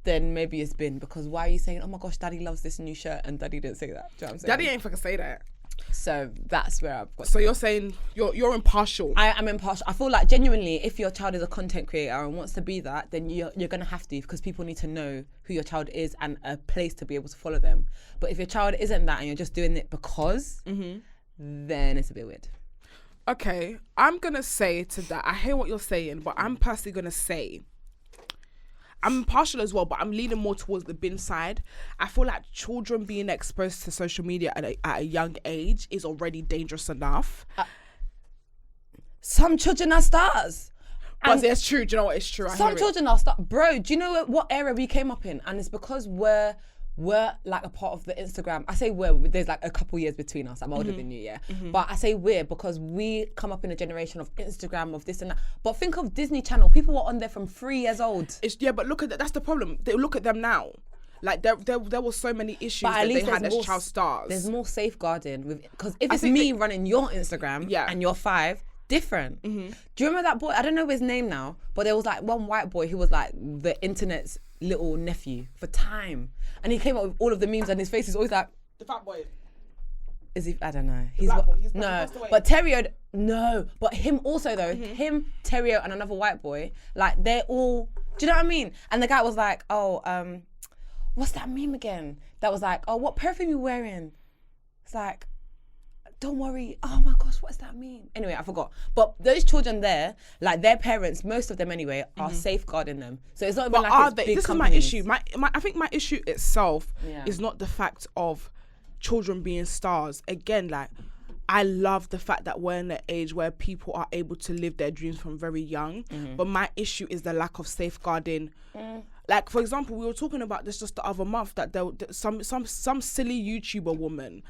then maybe it's been, because why are you saying, oh my gosh, daddy loves this new shirt and daddy didn't say that? Do you know what I'm saying? Daddy ain't fucking say that. So that's where I've got. So you're saying you're impartial. I am impartial. I feel like genuinely, if your child is a content creator and wants to be that, then you're gonna have to, because people need to know who your child is and a place to be able to follow them. But if your child isn't that and you're just doing it because, then it's a bit weird. Okay, I'm gonna say to that, I hear what you're saying, but I'm personally gonna say, I'm impartial as well, but I'm leaning more towards the bin side. I feel like children being exposed to social media at a young age is already dangerous enough. Some children are stars. But it's true. Do you know what? It's true. Some children are stars. Bro, do you know what era we came up in? And it's because we're like a part of the Instagram. I say there's like a couple years between us. I'm older than you, yeah. But I say we're because we come up in a generation of Instagram, of this and that. But think of Disney Channel. People were on there from 3 years old. But look at that. That's the problem. They look at them now. Like there were so many issues that they had as child stars. There's more safeguarding because if it's me running your Instagram and you're 5, different. Do you remember that boy? I don't know his name now, but there was like one white boy who was like the internet's little nephew for time, and he came up with all of the memes, and his face is always like the fat boy. Is he? I don't know. But Terrio. No, but him also though. Him, Terrio, and another white boy. Like they're all. Do you know what I mean? And the guy was like, "Oh, what's that meme again?" That was like, "Oh, what perfume you wearing?" It's like, don't worry. Oh my gosh, what's that mean? Anyway, I forgot. But those children there, like their parents, most of them anyway, are safeguarding them. So it's not even like it's big companies. This is my issue. I think my issue itself is not the fact of children being stars. Again, like I love the fact that we're in an age where people are able to live their dreams from very young. But my issue is the lack of safeguarding. Like, for example, we were talking about this just the other month that some silly YouTuber woman,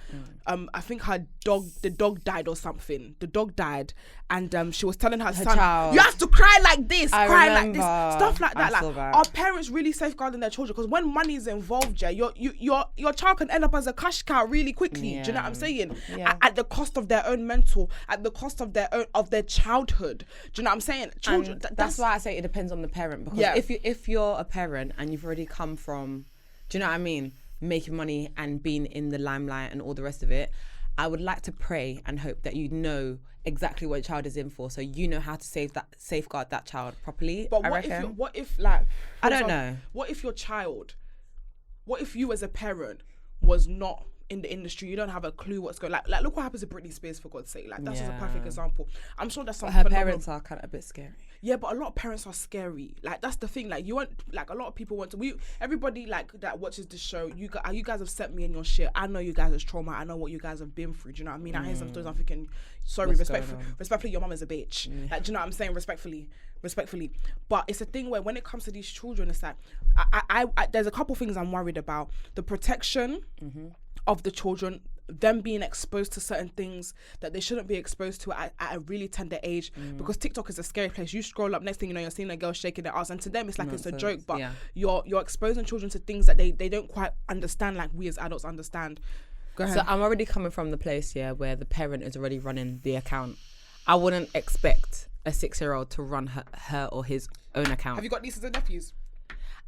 I think the dog died or something. The dog died, and she was telling her son, child. "You have to cry like this, like this, stuff like that." Like, are parents really safeguarding their children? Because when money is involved, your child can end up as a cash cow really quickly. Do you know what I'm saying? At the cost of their own mental, at the cost of their childhood. Do you know what I'm saying? Children. That's why I say it depends on the parent. Because if you're a parent and you've already come from, do you know what I mean, making money and being in the limelight and all the rest of it, I would like to pray and hope that you know exactly what your child is in for, so you know how to safeguard that child properly. But what if you as a parent was not in the industry, you don't have a clue what's going. Like look what happens to Britney Spears, for God's sake. Like that's just a perfect example. I'm sure that's some. Her parents are kind of a bit scary. Yeah, but a lot of parents are scary. Like that's the thing. Like you want, like a lot of people want to. Everybody like that watches this show. You guys have sent me in your shit. I know you guys is trauma. I know what you guys have been through. Do you know what I mean? I hear some stories. I'm thinking, sorry, respectfully, your mum is a bitch. Like, do you know what I'm saying? Respectfully. But it's a thing where when it comes to these children, it's like I there's a couple things I'm worried about. The protection of the children, them being exposed to certain things that they shouldn't be exposed to at a really tender age, because TikTok is a scary place. You scroll up, next thing you know, you're seeing a girl shaking their ass, and to them it's like it's a joke, but you're exposing children to things that they don't quite understand, like we as adults understand. Go ahead. So I'm already coming from the place where the parent is already running the account. I wouldn't expect a 6-year-old to run her or his own account. Have you got nieces and nephews?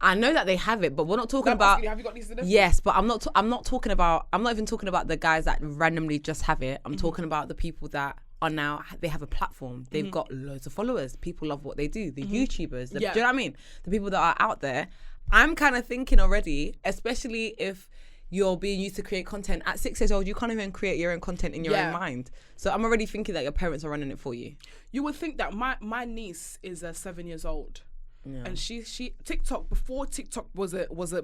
I know that they have it, but we're not talking about. Have you got nieces and nephews? Yes, but I'm not talking about. I'm not even talking about the guys that randomly just have it. I'm talking about the people that are now. They have a platform. They've got loads of followers. People love what they do. The YouTubers. Do you know what I mean? The people that are out there. I'm kind of thinking already, especially if you're being used to create content at 6 years old, you can't even create your own content in your own mind. So I'm already thinking that your parents are running it for you. You would think that my niece is 7 years old. Yeah. And she TikTok, before TikTok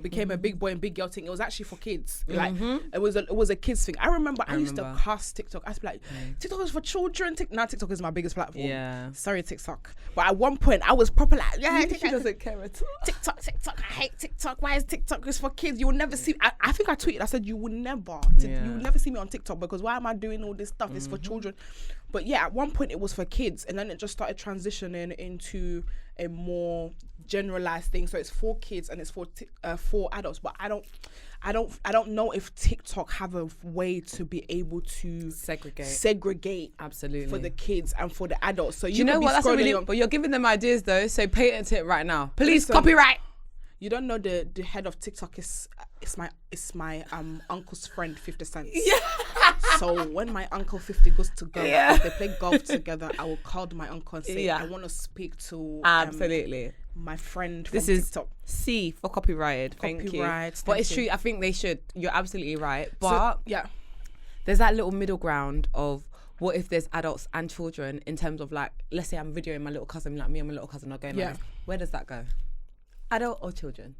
became a big boy and big girl thing, it was actually for kids. Like it was a kids thing. I remember I used to cuss TikTok. I was like, TikTok is for children. Now TikTok is my biggest platform. Yeah. Sorry, TikTok. But at one point I was proper like, she doesn't care at all. TikTok. I hate TikTok. Why is TikTok is for kids? You will never see. I think I tweeted. I said you will never see me on TikTok, because why am I doing all this stuff? It's for children. But yeah, at one point it was for kids, and then it just started transitioning into a more generalized thing. So it's for kids and it's for adults. But I don't know if TikTok have a way to be able to segregate absolutely for the kids and for the adults. So you know what? That's really. But you're giving them ideas though. So patent it right now, please. Copyright. You don't know the head of TikTok is my uncle's friend 50 Cent. Yeah. So when my uncle 50 goes to golf, if they play golf together, I will call my uncle and say, I want to speak to absolutely my friend from this TikTok. Is C for copyrighted. Thank you. But it's true. I think they should. You're absolutely right. But there's that little middle ground of what if there's adults and children, in terms of like, let's say I'm videoing my little cousin, like me and my little cousin are going live. Where does that go? Adult or children?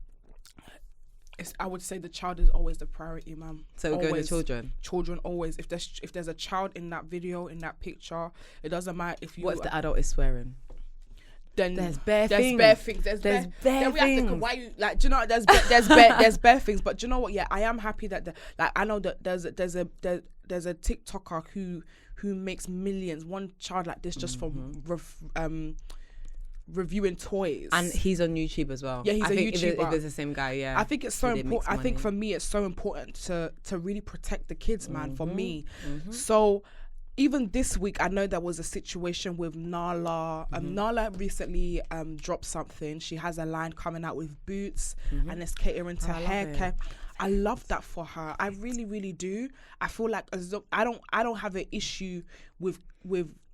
I would say the child is always the priority, ma'am. So we're going to children? Children always. If there's a child in that video, in that picture, it doesn't matter if you... What if the adult is swearing? Then there's bare things. There's bare things. Why you like? Do you know? There's bare things. But do you know what? Yeah, I am happy that I know that there's a TikToker who makes millions. One child like this just from reviewing toys, and he's on YouTube as well. Yeah, he's a YouTuber. If it's the same guy, I think it's so important. I think for me, it's so important to really protect the kids, man. For me, so even this week, I know there was a situation with Nala. Nala recently dropped something. She has a line coming out with Boots, and it's catering to hair care. I love that for her. I really, really do. I feel like I don't have an issue with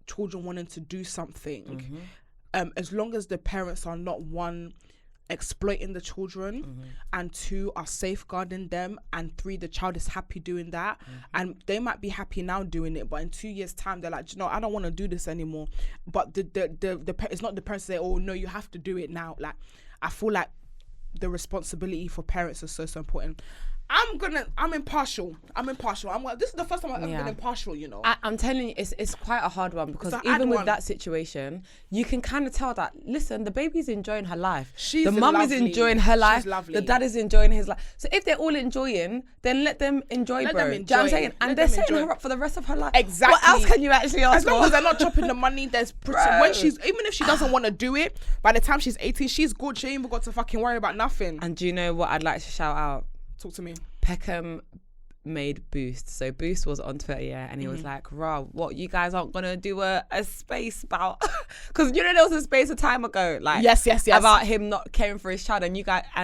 children wanting to do something. As long as the parents are not, one, exploiting the children, and two, are safeguarding them, and three, the child is happy doing that, and they might be happy now doing it, but in 2 years' time they're like, you know, I don't want to do this anymore. But it's not the parents say, oh no, you have to do it now. Like, I feel like the responsibility for parents is so important. I'm impartial. This is the first time I've ever been impartial, you know. I'm telling you, it's quite a hard one, because even with that situation, you can kind of tell that, listen, the baby's enjoying her life. The mum is enjoying her life. The dad is enjoying his life. So if they're all enjoying, then let them enjoy, bro. Do you know what I'm saying? And they're setting her up for the rest of her life. Exactly. What else can you actually ask for? As long as they're not chopping the money, even if she doesn't want to do it, by the time she's 18, she's good. She ain't even got to fucking worry about nothing. And do you know what I'd like to shout out? Talk to me. Peckham made Boost. So Boost was on Twitter, and he was like, "Raw, what, you guys aren't gonna do a space about?" Because you know there was a space a time ago, like yes, about him not caring for his child, and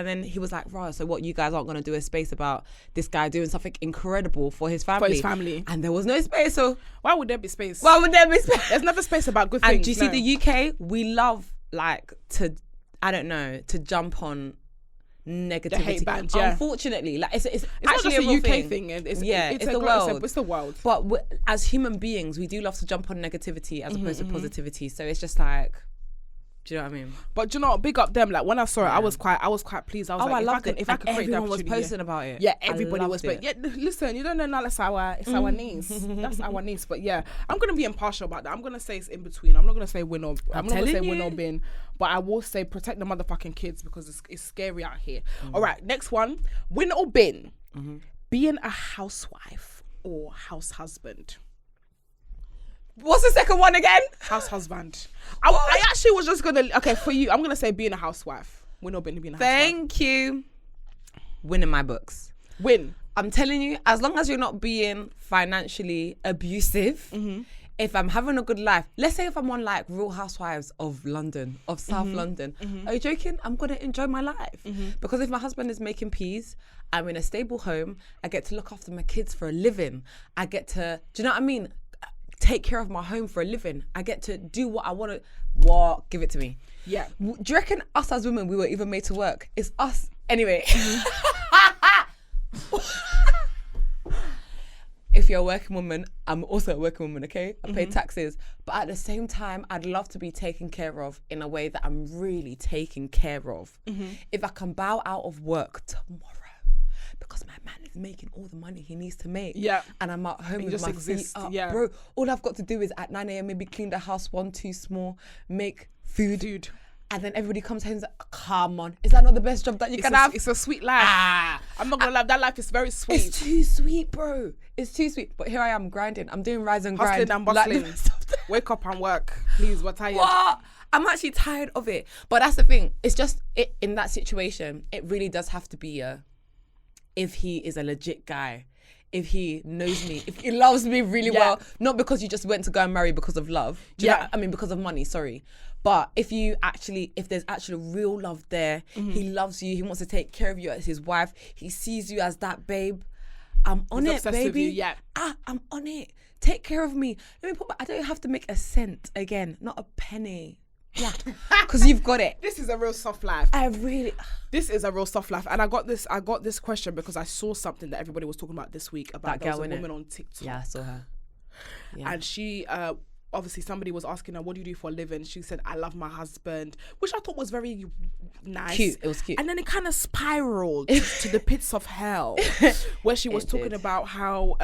then he was like, "Raw, so what, you guys aren't gonna do a space about this guy doing something incredible for his family?" And there was no space. So why would there be space? There's never space about good things. And do you see the UK? We love to jump on negativity. The hate band, yeah. Unfortunately, like it's not actually just a a real UK thing. It's the world. It's the world. But as human beings, we do love to jump on negativity as opposed to positivity. So it's just like, do you know what I mean? But do you know what? Big up them. Like when I saw it, I was quite pleased. I was like, I loved it. If I could create that everyone was opportunity, posting about it. Yeah, everybody was. But yeah, listen, you don't know now. It's our niece. That's our niece. But yeah, I'm gonna be impartial about that. I'm gonna say it's in between. I'm not gonna say win or. I'm not gonna say win or bin. But I will say protect the motherfucking kids because it's scary out here. All right, next one. Win or bin. Being a housewife or house husband. What's the second one again? House husband. I actually was just gonna. Okay, for you, I'm gonna say being a housewife. Win or bin being a housewife. Thank you. Win in my books. Win. I'm telling you, as long as you're not being financially abusive, if I'm having a good life, let's say if I'm on like Real Housewives of London, of South London, are you joking? I'm gonna enjoy my life because if my husband is making peas, I'm in a stable home. I get to look after my kids for a living. I get to, do you know what I mean? Take care of my home for a living. I get to do what I want to. What? Give it to me. Yeah. Do you reckon us as women, we were even made to work? It's us. Anyway. If you're a working woman, I'm also a working woman, okay? I pay taxes. But at the same time, I'd love to be taken care of in a way that I'm really taken care of. If I can bow out of work tomorrow, because my man is making all the money he needs to make. Yeah. And I'm at home with my feet up. Yeah. Bro, all I've got to do is at 9 a.m. maybe clean the house 1, 2 small, make food. And then everybody comes home and says, come on. Is that not the best job that you can have? It's a sweet life. I'm not going to lie. That life is very sweet. It's too sweet, bro. It's too sweet. But here I am grinding. I'm doing rise and grind. Hustling and bustling. Like wake up and work. Please, we're tired. What? I'm actually tired of it. But that's the thing. It's just, in that situation, it really does have to be if he is a legit guy, if he knows me, if he loves me really well, not because you just went to go and marry because of love. Do you know, I mean, because of money, sorry. But if there's actually real love there, he loves you, he wants to take care of you as his wife, he sees you as that babe, I'm on it, baby. I'm on it. Take care of me. I don't have to make a cent again, not a penny. Yeah, because you've got it. This is a real soft life. This is a real soft life. And I got this question because I saw something that everybody was talking about this week about there was a woman on TikTok. Yeah, I saw her. Yeah. And she, obviously somebody was asking her, what do you do for a living? She said, I love my husband, which I thought was very nice. Cute. It was cute. And then it kind of spiraled to the pits of hell, where she was talking about how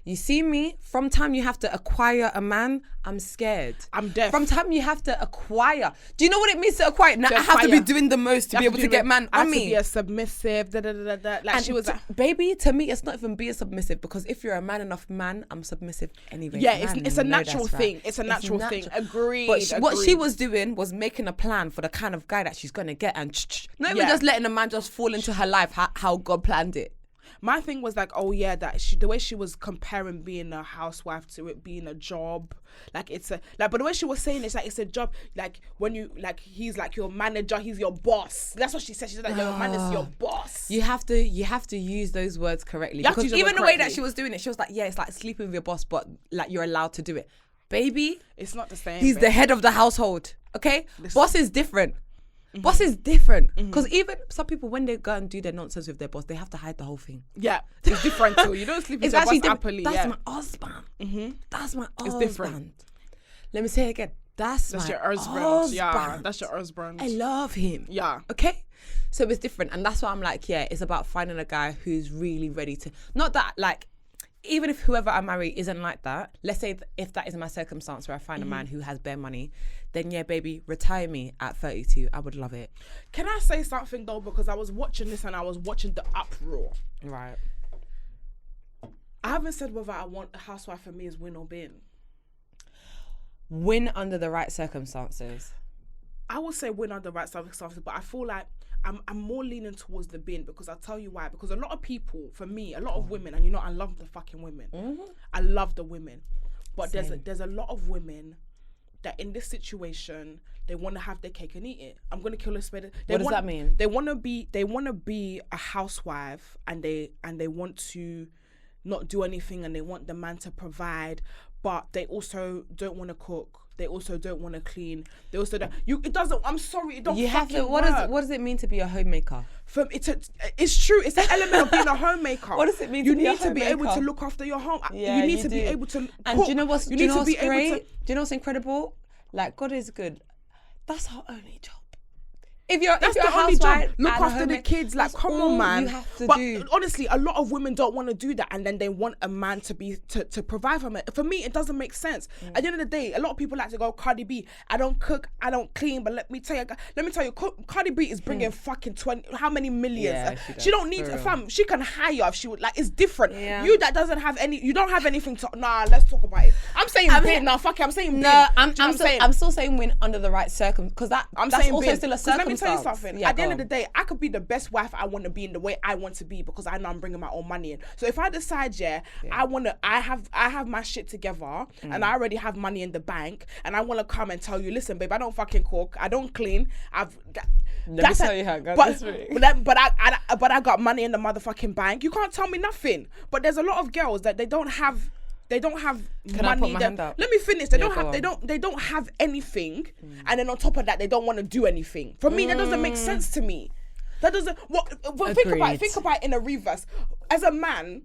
you see me, from time you have to acquire a man, I'm scared. I'm deaf. From time you have to acquire. Do you know what it means to acquire? Now I have to be doing the most to be able to get man. I have to be a submissive, Like she was baby, to me, it's not even being submissive, because if you're a man enough man, I'm submissive anyway. Yeah, it's a natural thing. It's a natural thing. Agreed. But what she was doing was making a plan for the kind of guy that she's going to get, and not even just letting a man just fall into her life how God planned it. My thing was like, oh yeah, the way she was comparing being a housewife to it being a job, like it's a but the way she was saying it's like it's a job, like when you he's like your manager, he's your boss. That's what she said. She said like your man is your boss. You have to use those words correctly, because even the way that she was doing it, she was like, yeah, it's like sleeping with your boss, but like you're allowed to do it. Baby, it's not the same. He's the head of the household. Okay, boss is different. Boss is different, because even some people, when they go and do their nonsense with their boss, they have to hide the whole thing. Yeah, it's different too. You don't sleep with your boss happily. That's my husband. That's my husband. It's different. Let me say it again. That's your husband. Yeah, that's your husband. I love him. Yeah. Okay? So it's different. And that's why I'm like, yeah, it's about finding a guy who's really ready to, not that like, even if whoever I marry isn't like that, let's say if that is my circumstance where I find a man who has bare money, then yeah, baby, retire me at 32. I would love it. Can I say something though? Because I was watching this and I was watching the uproar. Right. I haven't said whether I want a housewife for me is win or bin. Win under the right circumstances. I would say win under the right circumstances, but I feel like I'm more leaning towards the bin, because I'll tell you why. Because a lot of people, for me, a lot of women, and you know I love the fucking women. I love the women. But there's a lot of women that in this situation, they want to have their cake and eat it. I'm going to kill a spade. What does that mean? They want to be a housewife, and they want to not do anything, and they want the man to provide, but they also don't want to cook. They also don't want to clean. They also don't. It doesn't. I'm sorry. It don't. You have to. What does it mean to be a homemaker? It's true. It's an element of being a homemaker. What does it mean? You to be need to be able to look after your home. Yeah, you need to be able to. Cook. And do you know what's great? Able to, do you know what's incredible? Like, God is good. That's our only job. If you're the only job, look after the kids. Like, come on, man. You have to but do. Honestly, a lot of women don't want to do that, and then they want a man to provide for them. For me, it doesn't make sense. At the end of the day, a lot of people like to go, Cardi B, I don't cook, I don't clean, but let me tell you, Cardi B is bringing fucking 20, how many millions? Yeah, she don't need a fam. She can hire if she would. Like, it's different. Yeah. You that doesn't have any, you don't have anything to. Nah, let's talk about it. I'm saying bin. Nah, fuck it. I'm saying bin. No, I'm still saying win under the right circumstances, because that's also bin. Still a circumstance. Let me tell you something. Yeah, at the end of the day, I could be the best wife I want to be in the way I want to be, because I know I'm bringing my own money in. So if I decide, I have my shit together and I already have money in the bank, and I want to come and tell you, listen, babe, I don't fucking cook, I don't clean. Let me tell you how I got this ring. But I got money in the motherfucking bank. You can't tell me nothing. But there's a lot of girls that they don't have Can money. I put my hand up? Let me finish. They don't have anything, and then on top of that, they don't want to do anything. For me, that doesn't make sense to me. That doesn't. Think about it in a reverse. As a man,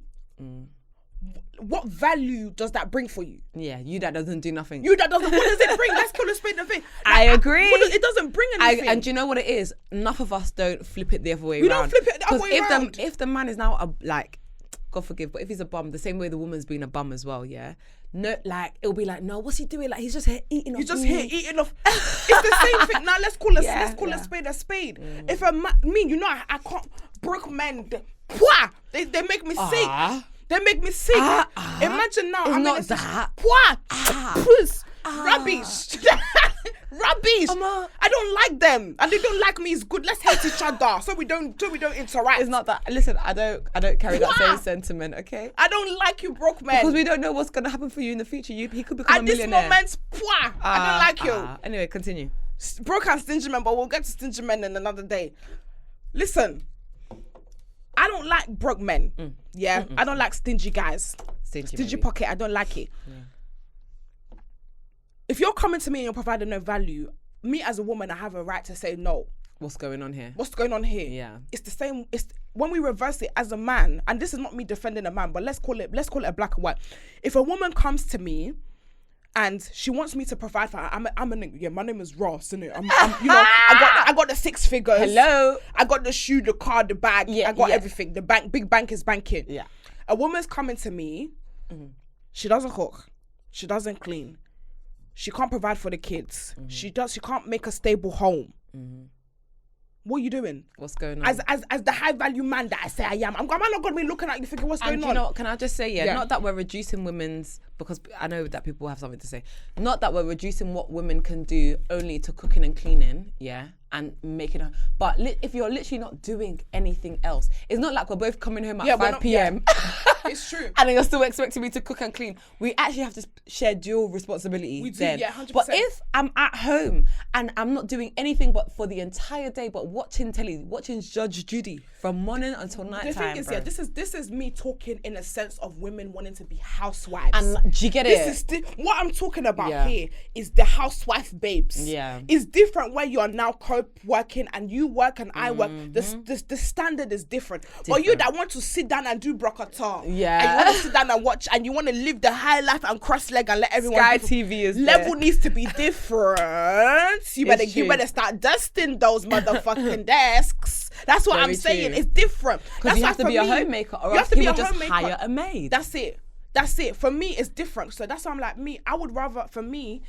what value does that bring for you? Yeah, you that doesn't do nothing. What does it bring? Let's kill a spade of it. I agree. It doesn't bring anything. And do you know what it is? Enough of us don't flip it the other way around. We don't flip it the other way around. If the man is now God forgive, but if he's a bum, the same way the woman's been a bum as well, yeah? No, like, it'll be like, no, what's he doing? Like, he's just here eating off. He's just here eating off. It's the same thing. Now, let's call a spade a spade. If a man, I can't, broke men, they make me sick. They make me sick. Imagine now. It's not that. Rubbish. Rubbish. I don't like them, and they don't like me. It's good. Let's hate each other so we don't interact. It's not that. Listen, I don't carry that same sentiment. Okay. I don't like you, broke man. Because we don't know what's gonna happen for you in the future. He could become a millionaire. At this moment, I don't like you. Anyway, continue. Broke and stingy men, but we'll get to stingy men in another day. Listen, I don't like broke men. Yeah, I don't like stingy guys. Stingy pocket. I don't like it. Yeah. If you're coming to me and you're providing no value, me as a woman, I have a right to say no. What's going on here? Yeah. It's the same. It's when we reverse it as a man, and this is not me defending a man, but let's call it a black and white. If a woman comes to me and she wants me to provide for her, my name is Ross, innit? I got the 6 figures. Hello. I got the shoe, the car, the bag. I got everything. The big bank is banking. Yeah. A woman's coming to me. She doesn't cook. She doesn't clean. She can't provide for the kids. She can't make a stable home. What are you doing? What's going on? As the high value man that I say I am, I'm not going to be looking at you thinking what's going on. You know, can I just say, not that we're reducing women's, because I know that people have something to say. Not that we're reducing what women can do only to cooking and cleaning, and making her. But if you're literally not doing anything else, it's not like we're both coming home at 5 p.m. It's true. And then you're still expecting me to cook and clean. We actually have to share dual responsibility. We do, then. 100%. But if I'm at home and I'm not doing anything but for the entire day, but watching telly, watching Judge Judy from morning until night the time. The thing is, this is me talking in a sense of women wanting to be housewives. And do you get it? What I'm talking about here is the housewife babes. Yeah. It's different where you are now working and you work and I work. The standard is different. But you that want to sit down and do brocata. Yeah. And you want to sit down and watch and you want to live the high life and cross leg and let everyone. Sky TV is level there. Needs to be different. You better start dusting those motherfucking desks. That's what I'm saying. It's different. Because you have to be a homemaker, or else you would just hire a maid. That's it. For me, it's different. So that's why I'm like, I would rather, for me,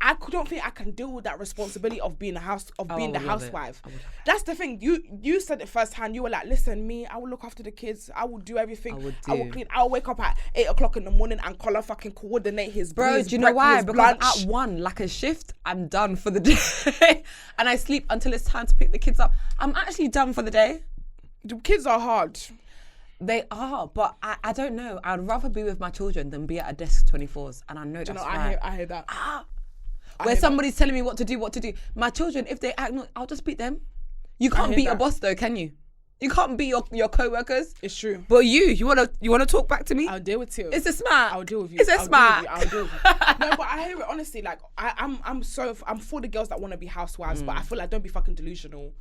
I don't think I can deal with that responsibility of being the housewife. That's the thing. You said it firsthand. You were like, listen, I will look after the kids. I will do everything. I will clean. I'll wake up at 8 o'clock in the morning and fucking coordinate his bro. His do you know why? Because lunch. at 1, like a shift, I'm done for the day, and I sleep until it's time to pick the kids up. I'm actually done for the day. The kids are hard. They are, but I don't know. I'd rather be with my children than be at a desk 24s, and I know that's right. I hear that. Where somebody's telling me what to do. My children, if they act, I'll just beat them. You can't beat a boss though, can you? You can't be your co-workers. It's true. But you wanna talk back to me? I'll deal with you. It's a smart. I'll deal with you. It's a smart. I'll deal with you. No, but I hear it honestly. Like I'm for the girls that want to be housewives, but I feel like don't be fucking delusional.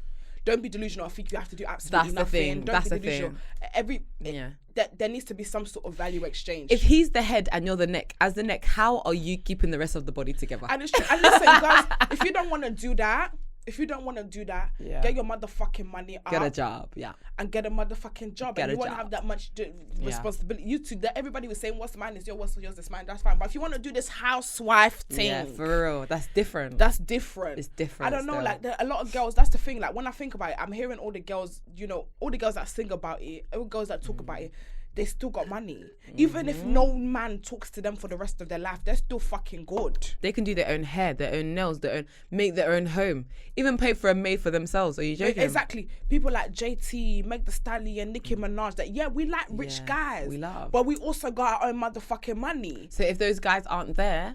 Don't be delusional. I think you have to do absolutely nothing. That's the thing. There needs to be some sort of value exchange. If he's the head and you're the neck, as the neck, how are you keeping the rest of the body together? And it's true. And listen, guys, if you don't want to do that, get your motherfucking money up. Get a job, and get a motherfucking job. Get and you won't have that much responsibility. You two, everybody was saying, what's mine is yours, what's yours is mine. That's fine. But if you want to do this housewife thing, yeah, for real, that's different. It's different. I don't know, still. like a lot of girls. That's the thing. Like when I think about it, I'm hearing all the girls. You know, all the girls that sing about it, all the girls that talk about it. They still got money. Even if no man talks to them for the rest of their life, they're still fucking good. They can do their own hair, their own nails, make their own home. Even pay for a maid for themselves. Are you joking? Exactly. People like JT, Meg Thee Stallion, Nicki Minaj, we like rich guys. We love. But we also got our own motherfucking money. So if those guys aren't there,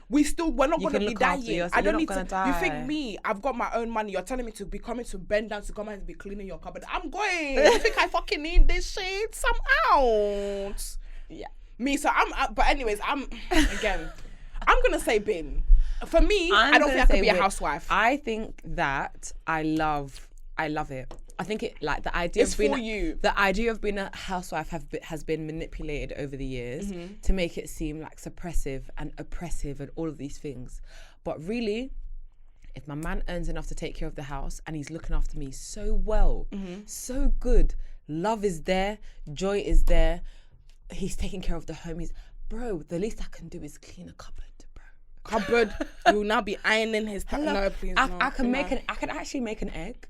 we're not going to be dying. I don't need to die. You think me, I've got my own money. You're telling me to be coming to bend down to come and be cleaning your cupboard. I'm going. You think I fucking need this shit? Some out. Yeah. Me, so but anyways, I'm going to say bin. For me, I don't think I could be a housewife. I think that I love it. I think it like the idea it's of being for you. The idea of being a housewife has been manipulated over the years to make it seem like suppressive and oppressive and all of these things. But really, if my man earns enough to take care of the house and he's looking after me so well, so good, love is there, joy is there, he's taking care of the home. Bro, the least I can do is clean a cupboard. Cupboard, you will now be ironing his. No, please. I can actually make an egg.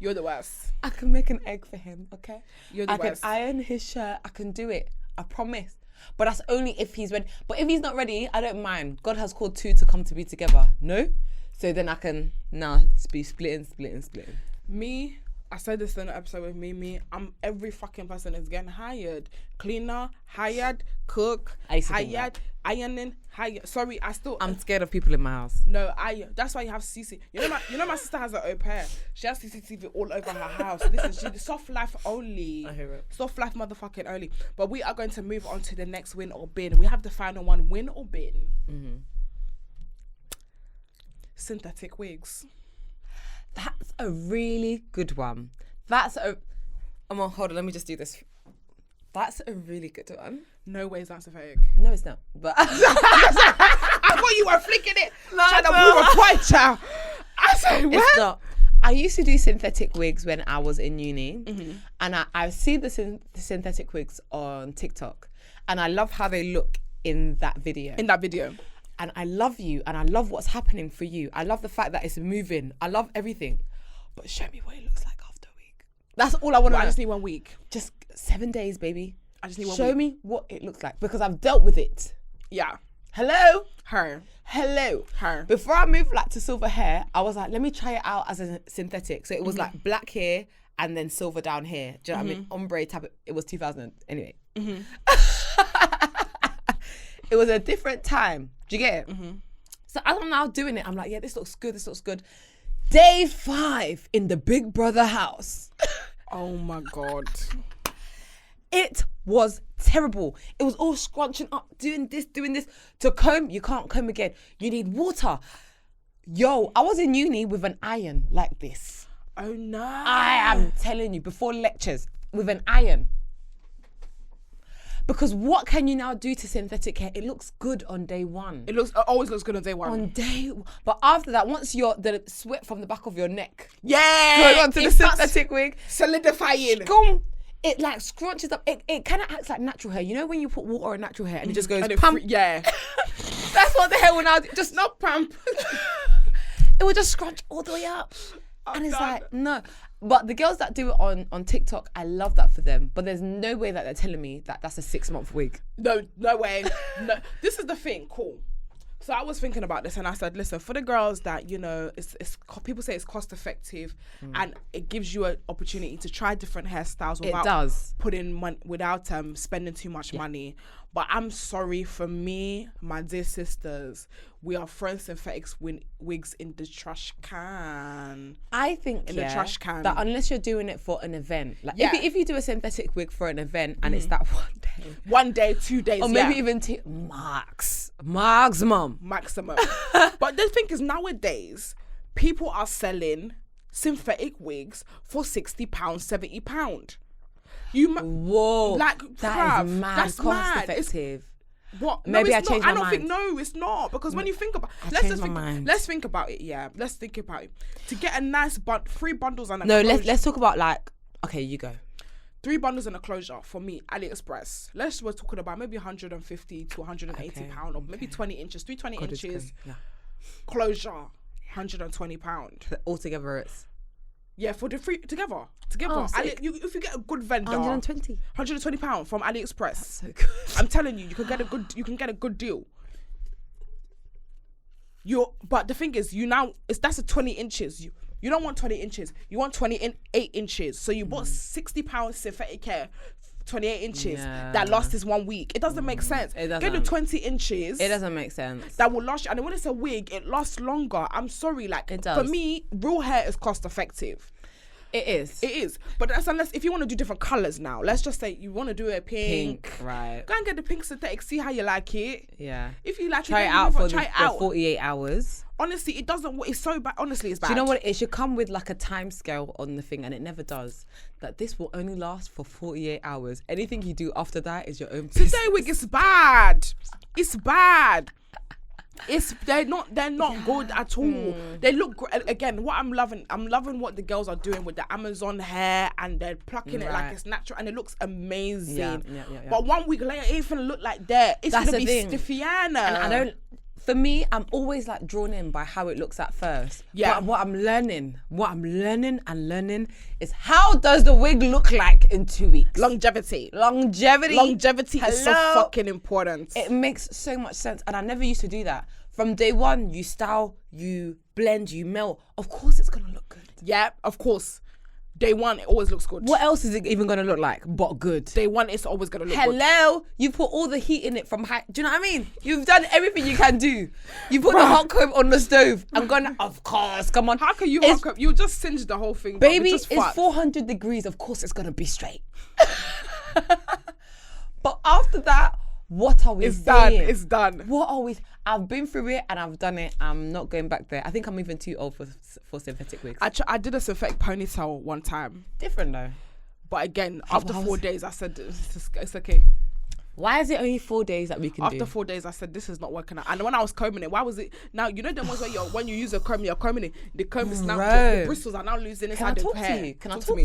You're the worst. I can make an egg for him, okay? You're the worst. I can iron his shirt. I can do it. I promise. But that's only if he's ready. But if he's not ready, I don't mind. God has called two to come to be together. No? So then I can now be splitting. Me, I said this in an episode with Mimi. Every fucking person is getting hired. Cleaner, hired. Cook, hired. Ironing, hired. Sorry, I'm scared of people in my house. No, that's why you have CC. You know my sister has an au pair. She has CCTV all over her house. Listen, she's soft life only. I hear it. Soft life motherfucking only. But we are going to move on to the next win or bin. We have the final one, win or bin. Synthetic wigs. That's a really good one. Hold on, let me just do this. That's a really good one. No way is that synthetic. No, it's not. But I thought you were flicking it. Trying to move a point, child. I said, what? It's not. I used to do synthetic wigs when I was in uni. And I see the synthetic wigs on TikTok. And I love how they look in that video. And I love you. And I love what's happening for you. I love the fact that it's moving. I love everything. But show me what it looks like after a week. That's all I want to know. I just need 1 week. Just 7 days, baby. I just need 1 week. Show me what it looks like because I've dealt with it. Yeah. Hello? Her. Before I moved to silver hair, I was like, let me try it out as a synthetic. So it was like black hair and then silver down here. Do you know what I mean? Ombre type. It was 2000. Anyway. It was a different time. Do you get it? So as I'm now doing it, I'm like, yeah, this looks good. Day 5 in the Big Brother house. Oh my God. It was terrible. It was all scrunching up, doing this. To comb, you can't comb again. You need water. Yo, I was in uni with an iron like this. Oh no. I am telling you, before lectures, with an iron. Because what can you now do to synthetic hair? It looks good on day 1. It always looks good on day 1. But after that, once the sweat from the back of your neck. Yeah. Going on to the synthetic wig. Solidifying. It scrunches up. It kind of acts like natural hair. You know when you put water on natural hair and it just goes and pump? Yeah. That's what the hair will now do. Just not pump. It will just scrunch all the way up. And it's like, no. But the girls that do it on TikTok, I love that for them. But there's no way that they're telling me that that's a 6-month wig. No way. No. This is the thing. Cool. So I was thinking about this, and I said, listen, for the girls that, you know, it's people say it's cost effective, and it gives you an opportunity to try different hairstyles without without spending too much money. But I'm sorry, for me, my dear sisters, we are throwing synthetic wigs in the trash can. I think the trash can. That unless you're doing it for an event, like if you do a synthetic wig for an event and it's that 1 day, 2 days, or maybe even maximum. But the thing is, nowadays people are selling synthetic wigs for £60, £70. Whoa, like that is mad. That's cost effective. What? Maybe I changed my mind. I don't think. No, it's not, because when you think about, let's think about it. Yeah, let's think about it. To get a nice 3 bundles and a closure. Let's talk about, like, okay, you go. 3 bundles and a closure for me, AliExpress. We're talking about maybe 150 to 180 pound, or maybe 20 inches, 320 inches. Closure, £120. Altogether, it's. Yeah, for the free together. If you get a good vendor, £120 from AliExpress. That's so good. I'm telling you, you can get a good deal. But the thing is, that's a 20 inches. You don't want 20 inches. You want 28 inches. So you bought £60 synthetic hair, 28 inches that lasts this 1 week. It doesn't make sense. Get the 20 inches. It doesn't make sense. That will last you. And when it's a wig, it lasts longer. I'm sorry, like, it does. For me, real hair is cost effective. It is. But that's unless if you want to do different colours now. Let's just say you want to do a pink. Right. Go and get the pink synthetic. See how you like it. Yeah. If you like try it out for 48 hours. Honestly, it doesn't. It's so bad. Honestly, it's bad. Do you know what? It should come with like a time scale on the thing, and it never does. That this will only last for 48 hours. Anything you do after that is your own business. Today wig is bad. It's bad. They're not good at all. They look again. What I'm loving what the girls are doing with the Amazon hair, and they're plucking it like it's natural, and it looks amazing. Yeah. But 1 week later, it ain't gonna look like that. It's gonna be stiffiana. And I don't. For me, I'm always like drawn in by how it looks at first. Yeah. But what I'm learning is how does the wig look like in 2 weeks? Longevity is so fucking important. It makes so much sense, and I never used to do that. From day one, you style, you blend, you melt. Of course, it's gonna look good. Yeah, of course. Day one, it always looks good. What else is it even going to look like but good? Day one, it's always going to look good. Hello? You put all the heat in it from high. Do you know what I mean? You've done everything you can do. You put the hot comb on the stove. I'm going to, of course, come on. How can you hot comb? You just singe the whole thing. Baby, it's 400 degrees. Of course, it's going to be straight. But after that, what are we saying? It's done. What are we? I've been through it and I've done it. I'm not going back there. I think I'm even too old for synthetic wigs. I did a synthetic ponytail one time. Different though. But again, after 4 days, I said, it's okay. Why is it only 4 days that we can do? After 4 days, I said, this is not working out. And when I was combing it, why was it? Now, you know the ones where when you use a comb, you're combing it. The comb is now, the bristles are now losing inside the hair. Can I talk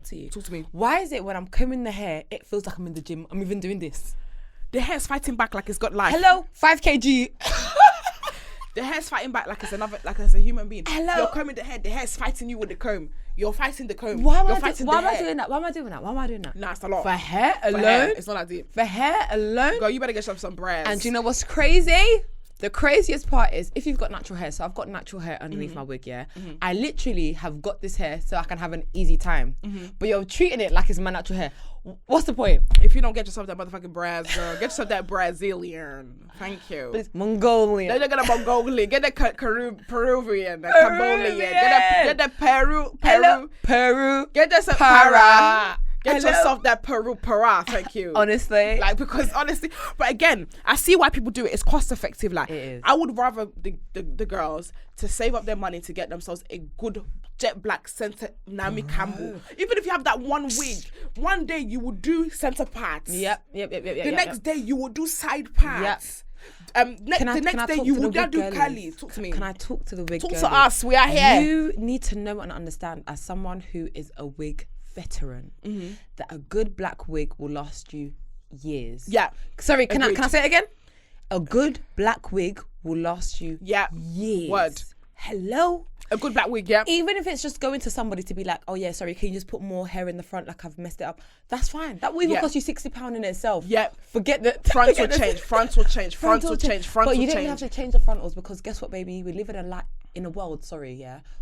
to you? Talk to me. Why is it when I'm combing the hair, it feels like I'm in the gym? I'm even doing this. The hair's fighting back like it's got life. Hello, 5 kg. The hair's fighting back like it's a human being. Hello. You're combing the hair. The hair's fighting you with the comb. You're fighting the comb. Why am I doing that? Why am I doing that? Nah, it's a lot. For hair alone? For hair, it's not that deep. For hair alone? Girl, you better get some breads. And do you know what's crazy? The craziest part is if you've got natural hair. So I've got natural hair underneath my wig, yeah? I literally have got this hair so I can have an easy time. But you're treating it like it's my natural hair. What's the point? If you don't get yourself that motherfucking breads, girl, get yourself that Brazilian. Thank you. But it's Mongolian. They're gonna Mongolian. Get the Peruvian, the Cambodian. Get the Peru. Hello, Peru. Get the para. Get yourself that para, thank you. Honestly. Because honestly, but again, I see why people do it. It's cost effective. Like, it is. I would rather the girls to save up their money to get themselves a good jet black center Naomi Campbell. Even if you have that one wig, one day you will do center parts. Yep. The next day you will do side parts. The next day you will do curly. Talk to me. Can I talk to the wig Talk girlies? to us. We are here. You need to know and understand, as someone who is a wig veteran, that a good black wig will last you years. Yeah. Sorry, can I say it again? A good black wig will last you years. Hello? A good black wig, yeah. Even if it's just going to somebody to be like, oh yeah, sorry, can you just put more hair in the front like I've messed it up? That's fine. That will even cost you £60 in itself. Yeah. Forget that. Fronts will change. Fronts will change. But you don't have to change the frontals because guess what, baby? We live in a world,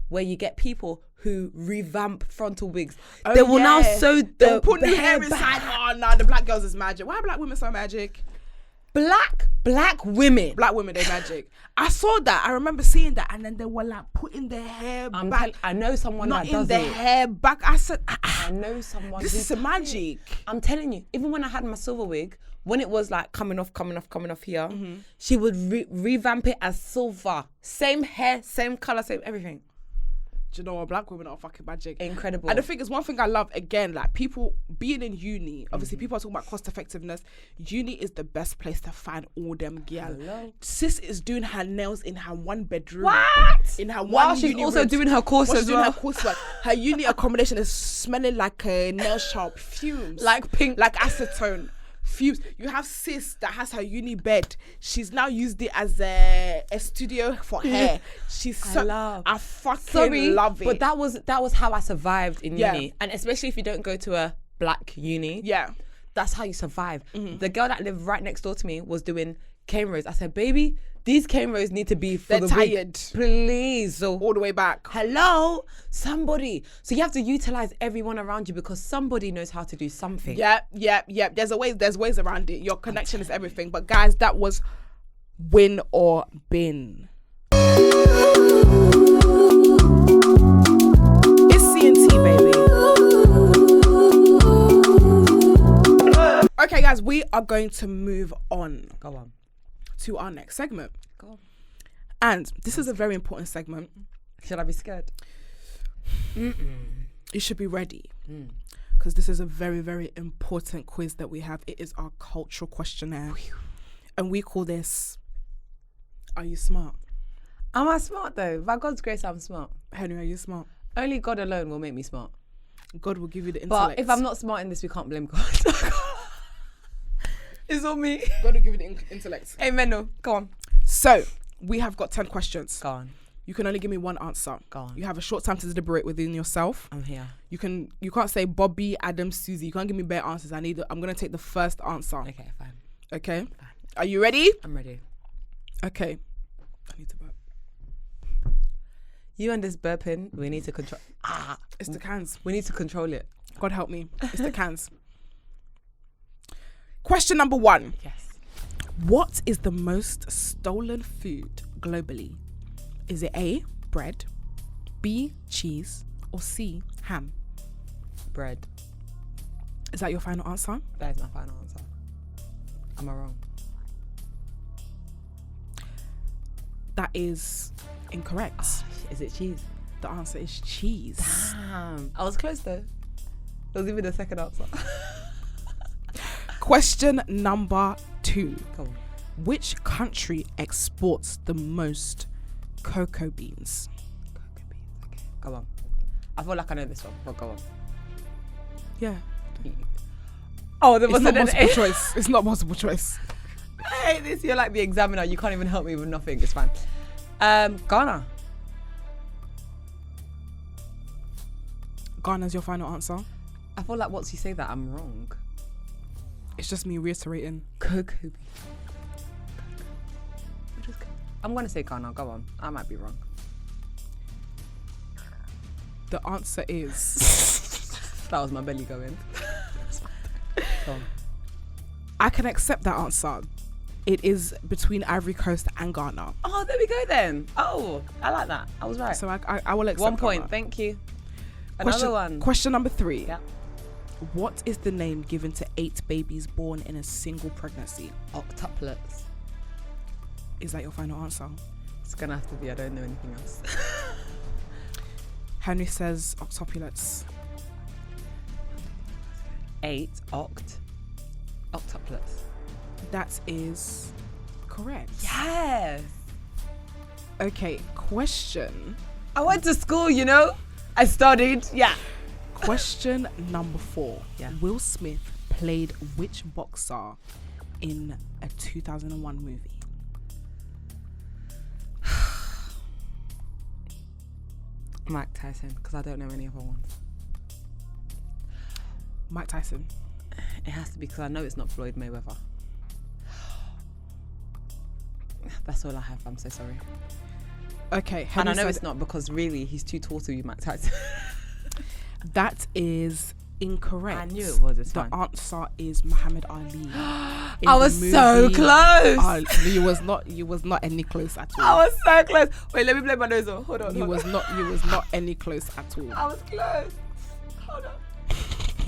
where you get people who revamp frontal wigs. They will now sew they'll put new hair inside. Oh no, the black girls is magic. Why are black women so magic? Black women. Black women, they magic. I saw that. I remember seeing that, and then they were like putting their hair back. I know someone not that does in it. their hair back. I said, I know someone. This is magic. I'm telling you. Even when I had my silver wig, when it was like coming off here, she would revamp it as silver. Same hair, same color, same everything. Do you know what? Black women are fucking magic. Incredible. And the thing is, one thing I love, again, like people being in uni, obviously people are talking about cost effectiveness. Uni is the best place to find all them girl. Sis is doing her nails in her one bedroom. What? In her While one she's uni also room. doing her course While as she's doing well. her coursework. Her uni accommodation is smelling like a nail shop. Fumes. Like pink. Like acetone. Fumes. You have sis that has her uni bed. She's now used it as a studio for hair. I fucking love it. But that was how I survived in uni, and especially if you don't go to a black uni. Yeah, that's how you survive. The girl that lived right next door to me was doing cane rows. I said, baby, these cane rows need to be for they're the tired, week. Please. So all the way back. Hello, somebody. So you have to utilize everyone around you because somebody knows how to do something. Yep. There's ways around it. Your connection is everything. But guys, that was win or bin. It's CNT, baby. Okay, guys, we are going to move on. Go on. To our next segment. Go on. And this is a very important segment. Should I be scared? You should be ready. Because this is a very, very important quiz that we have. It is our cultural questionnaire. And we call this, Are You Smart? Am I smart though? By God's grace, I'm smart. Henry, are you smart? Only God alone will make me smart. God will give you the intellect. But if I'm not smart in this, we can't blame God. It's on me. God will give you the intellect. Amen. No, go on. So, we have got 10 questions. Go on. You can only give me one answer. Go on. You have a short time to deliberate within yourself. I'm here. You can't say Bobby, Adam, Susie. You can't give me bare answers. I'm gonna take the first answer. Okay, fine. Okay? Fine. Are you ready? I'm ready. Okay. I need to burp. You and this burping, we need to control. It's the cans. We need to control it. God help me. It's the cans. Question number 1. Yes. What is the most stolen food globally? Is it A, bread, B, cheese, or C, ham? Bread. Is that your final answer? That is my final answer. Am I wrong? That is incorrect. Is it cheese? The answer is cheese. Damn. I was close though. It was even the second answer. Question number 2. Go on. Which country exports the most cocoa beans? Cocoa beans. Okay. Go on. I feel like I know this one, but go on. Yeah. Oh, there It's wasn't not an multiple choice. It's not multiple choice. I hate this. You're like the examiner. You can't even help me with nothing. It's fine. Ghana. Ghana's your final answer? I feel like once you say that, I'm wrong. It's just me reiterating. Cocoa beans. I'm going to say Ghana. Go on. I might be wrong. The answer is... That was my belly going. Go on. I can accept that answer. It is between Ivory Coast and Ghana. Oh, there we go then. Oh, I like that. I was right. So I will accept 1 point. Ghana. Thank you. Another one. Question number 3. Yeah. What is the name given to 8 babies born in a single pregnancy? Octuplets. Is that your final answer? It's going to have to be. I don't know anything else. Henry says octuplets. 8 octuplets. That is correct. Yes. Okay, question. I went to school, you know. I studied. Yeah. Question number 4. Yeah. Will Smith played which boxer in a 2001 movie? Mike Tyson, because I don't know any other ones. Mike Tyson. It has to be, because I know it's not Floyd Mayweather. That's all I have. I'm so sorry. Okay. And I know it's not, because really, he's too tall to be Mike Tyson. That is incorrect. I knew it was. It's the fine. answer is Muhammad Ali. I was so close. You was not any close at all. I was so close. Wait, let me blow my nose off. Hold on. You was not any close at all. I was close. Hold on.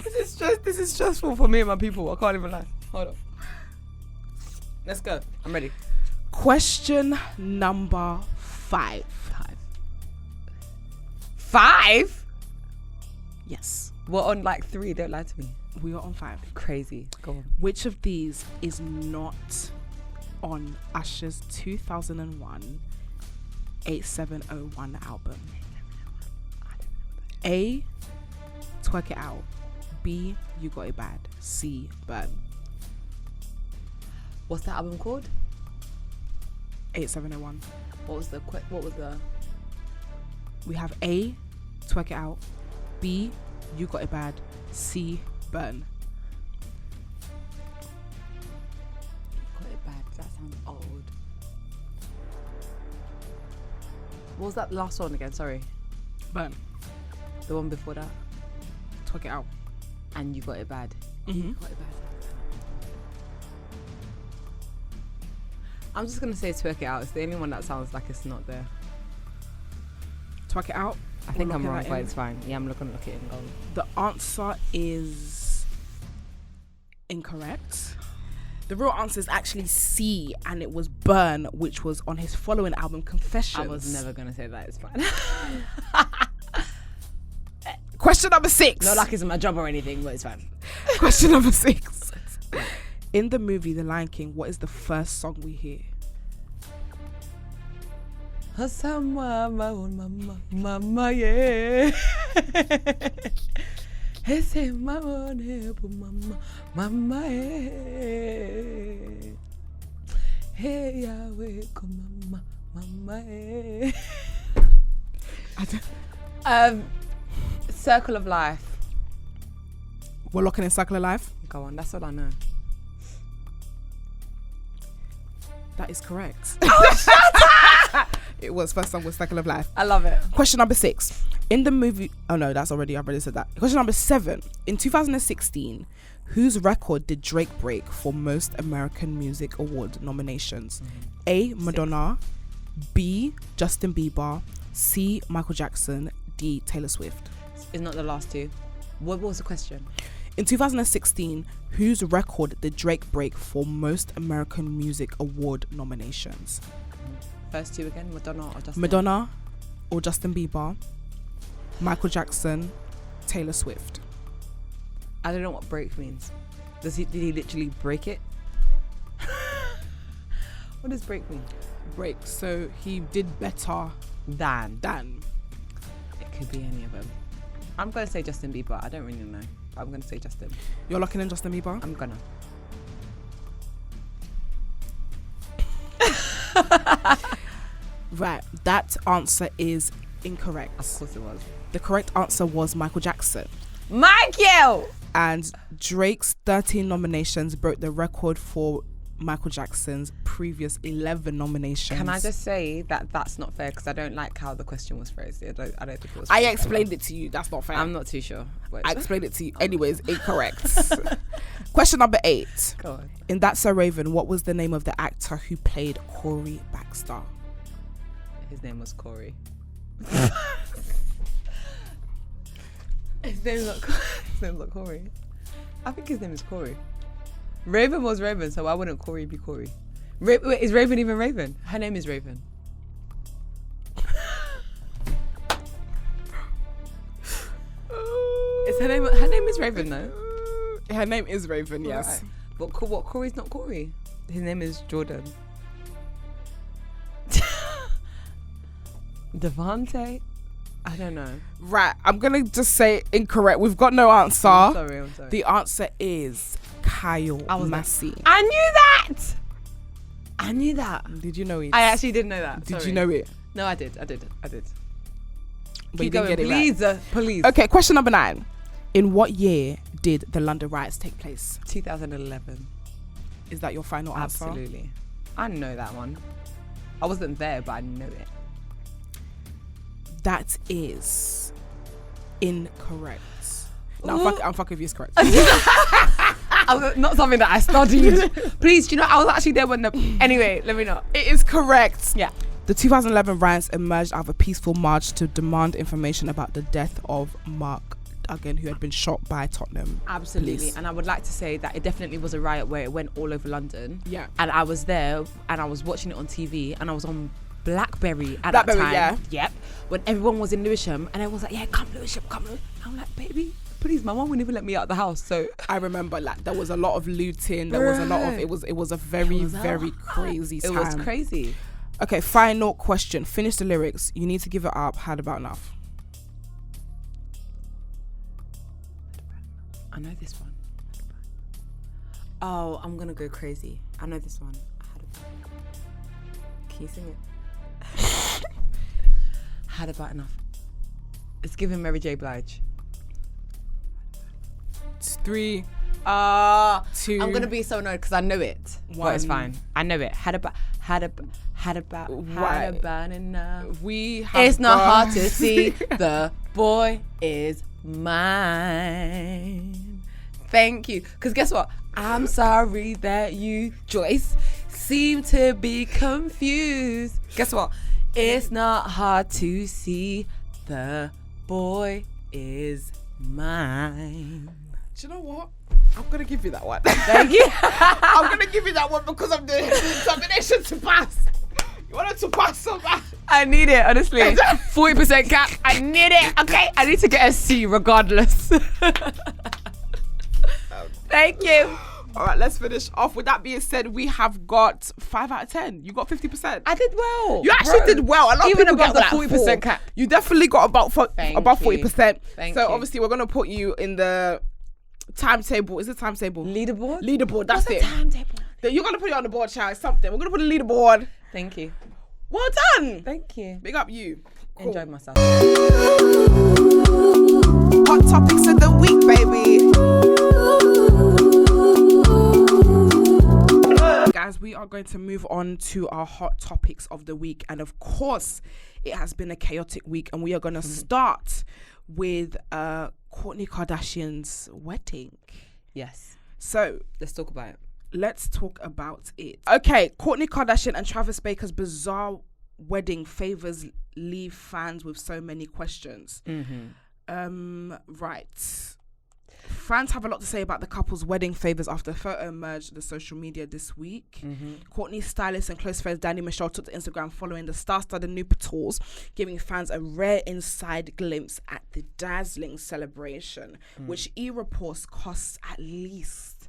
This is stressful for me and my people. I can't even lie. Hold on. Let's go. I'm ready. Question number 5. 5? Yes. We're on like 3. Don't lie to me. We are on 5. Crazy. Go on. Which of these is not on Usher's 2001 8701 album? A. Twerk It Out. B. You Got It Bad. C. Burn. What's that album called? 8701. What was the? We have A. Twerk It Out. B. You Got It Bad. C. Burn. Got It Bad. That sounds old. What was that last one again? Sorry. Burn. The one before that. Twerk It Out. And You Got It Bad. Mm-hmm. Got It Bad. I'm just gonna say Twerk It Out. It's the only one that sounds like it's not there. Twerk It Out. I think I'm wrong, but it's fine. Yeah, I'm looking at it and going. The answer is incorrect. The real answer is actually C, and it was Burn, which was on his following album, Confessions. I was never gonna say that. It's fine. Question number 6. Not like it's my job or anything, but it's fine. Question number 6. In the movie The Lion King, what is the first song we hear? Mama, yeah. Ese mama, mama, hey, Yahweh, come, mama, Circle of Life. We're locking in Circle of Life. Go on, that's all I know. That is correct. Oh, shut up! It was first song was Circle of Life. I love it. Question number 6. In the movie, I've already said that. Question number 7. In 2016, whose record did Drake break for most American Music Award nominations? A. Madonna. B. Justin Bieber. C. Michael Jackson. D. Taylor Swift. It's not the last two. What was the question? In 2016, whose record did Drake break for most American Music Award nominations? First two again, Madonna or Justin? Madonna or Justin Bieber, Michael Jackson, Taylor Swift. I don't know what break means. Did he literally break it? What does break mean? Break. So he did better than. It could be any of them. I'm going to say Justin Bieber. I don't really know. But I'm going to say Justin. You're locking in Justin Bieber? I'm gonna. Right. That answer is incorrect. Of course it was. The correct answer was Michael Jackson. Michael! And Drake's 13 nominations broke the record for Michael Jackson's previous 11 nominations. Can I just say that that's not fair, because I don't like how the question was phrased. I don't think it was fair. I explained it to you. That's not fair. I'm not too sure. I explained it to you. Anyways, incorrect. Question number 8. Go on. In That's So Raven, what was the name of the actor who played Corey Baxter? His name was Corey. His name's not Corey. I think his name is Corey. Raven was Raven, so why wouldn't Corey be Corey? Wait, is Raven even Raven? Her name is Raven. Her name is Raven though. Her name is Raven, yes. Right. But what? Corey's not Corey. His name is Jordan. Devante? I don't know. Right, I'm gonna just say incorrect. We've got no answer. I'm sorry. The answer is Kyle Massey. I knew that. Did you know it? I actually did know that. Did you know it? No, I did. Keep going, please, please. Okay, question number 9. In what year did the London riots take place? 2011. Is that your final answer? Absolutely. I know that one. I wasn't there, but I know it. That is incorrect. No, I'm fucking if it's correct. Not something that I studied. Please, do you know, I was actually there when Anyway, let me know. It is correct. Yeah. The 2011 riots emerged out of a peaceful march to demand information about the death of Mark Duggan, who had been shot by Tottenham. Absolutely. police. And I would like to say that it definitely was a riot where it went all over London. Yeah. And I was there and I was watching it on TV and I was on Blackberry at that time. Yeah. Yep. When everyone was in Lewisham and everyone was like, yeah, come Lewisham, come Lewisham. I'm like, baby, please, my mom wouldn't even let me out of the house. So I remember like there was a lot of looting. There was a lot of it was a very crazy time. It was crazy. Okay, final question. Finish the lyrics. You need to give it up. Had about enough. I know this one. Oh, I'm gonna go crazy. I know this one. Can you sing it? Had about enough. It's giving Mary J. Blige. 3, 2. I'm gonna be so annoyed because I know it. 1. But it's fine. I know it. Had about enough. We have It's not hard to see the boy is mine. Thank you. Because guess what? I'm sorry that you, Joyce, seem to be confused. Guess what? It's not hard to see the boy is mine. Do you know what? I'm gonna give you that one. Thank you. I'm gonna give you that one because I'm the determination to pass. You wanted to pass so bad. I need it, honestly. 40% cap. I need it. Okay. I need to get a C regardless. Thank you. All right, let's finish off. With that being said, we have got 5 out of 10. You got 50%. I did well. You actually did well. A lot Even of people above get the like 40% cap. You definitely got about 40%. Thank so you. obviously we're gonna put you in the timetable. Is it timetable? Leaderboard? Leaderboard. That's What's it. the timetable? You're gonna put it on the board, child. It's something. We're gonna put a leaderboard. Thank you. Well done. Thank you. Big up you. Cool. Enjoyed myself. Hot topics of the week, baby. Guys, we are going to move on to our hot topics of the week, and of course it has been a chaotic week, and we are going to start with Kourtny Kardashian's wedding. Yes. So let's talk about it. Let's talk about it. Okay, Kourtny Kardashian and Travis Baker's bizarre wedding favors leave fans with so many questions. Right. Fans have a lot to say about the couple's wedding favors after a photo emerged on the social media this week. Kourtney's stylist and close friend Danny Michelle took to Instagram following the star-studded nuptials, giving fans a rare inside glimpse at the dazzling celebration, which reports costs at least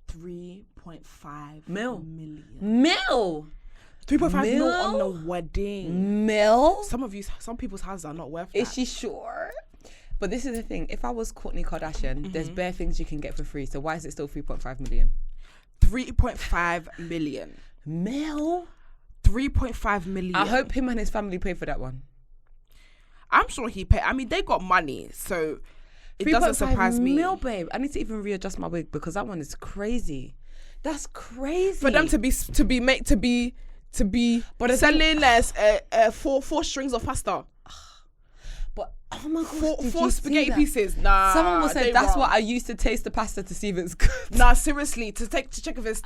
3.5 million. 3.5 mil on the wedding. Some people's houses are not worth that. Is she sure? But this is the thing. If I was Kourtny Kardashian, there's bare things you can get for free. So why is it still 3.5 million? 3.5 million. 3.5 million. I hope him and his family pay for that one. I'm sure he paid. I mean, they got money, so it doesn't surprise me. 3.5 mil, babe. I need to even readjust my wig because that one is crazy. That's crazy. For them to be selling less four strings of pasta. But oh my god, four spaghetti pieces. Nah, someone will say that's what I used to taste the pasta to see if it's good. Nah, seriously, to check if it's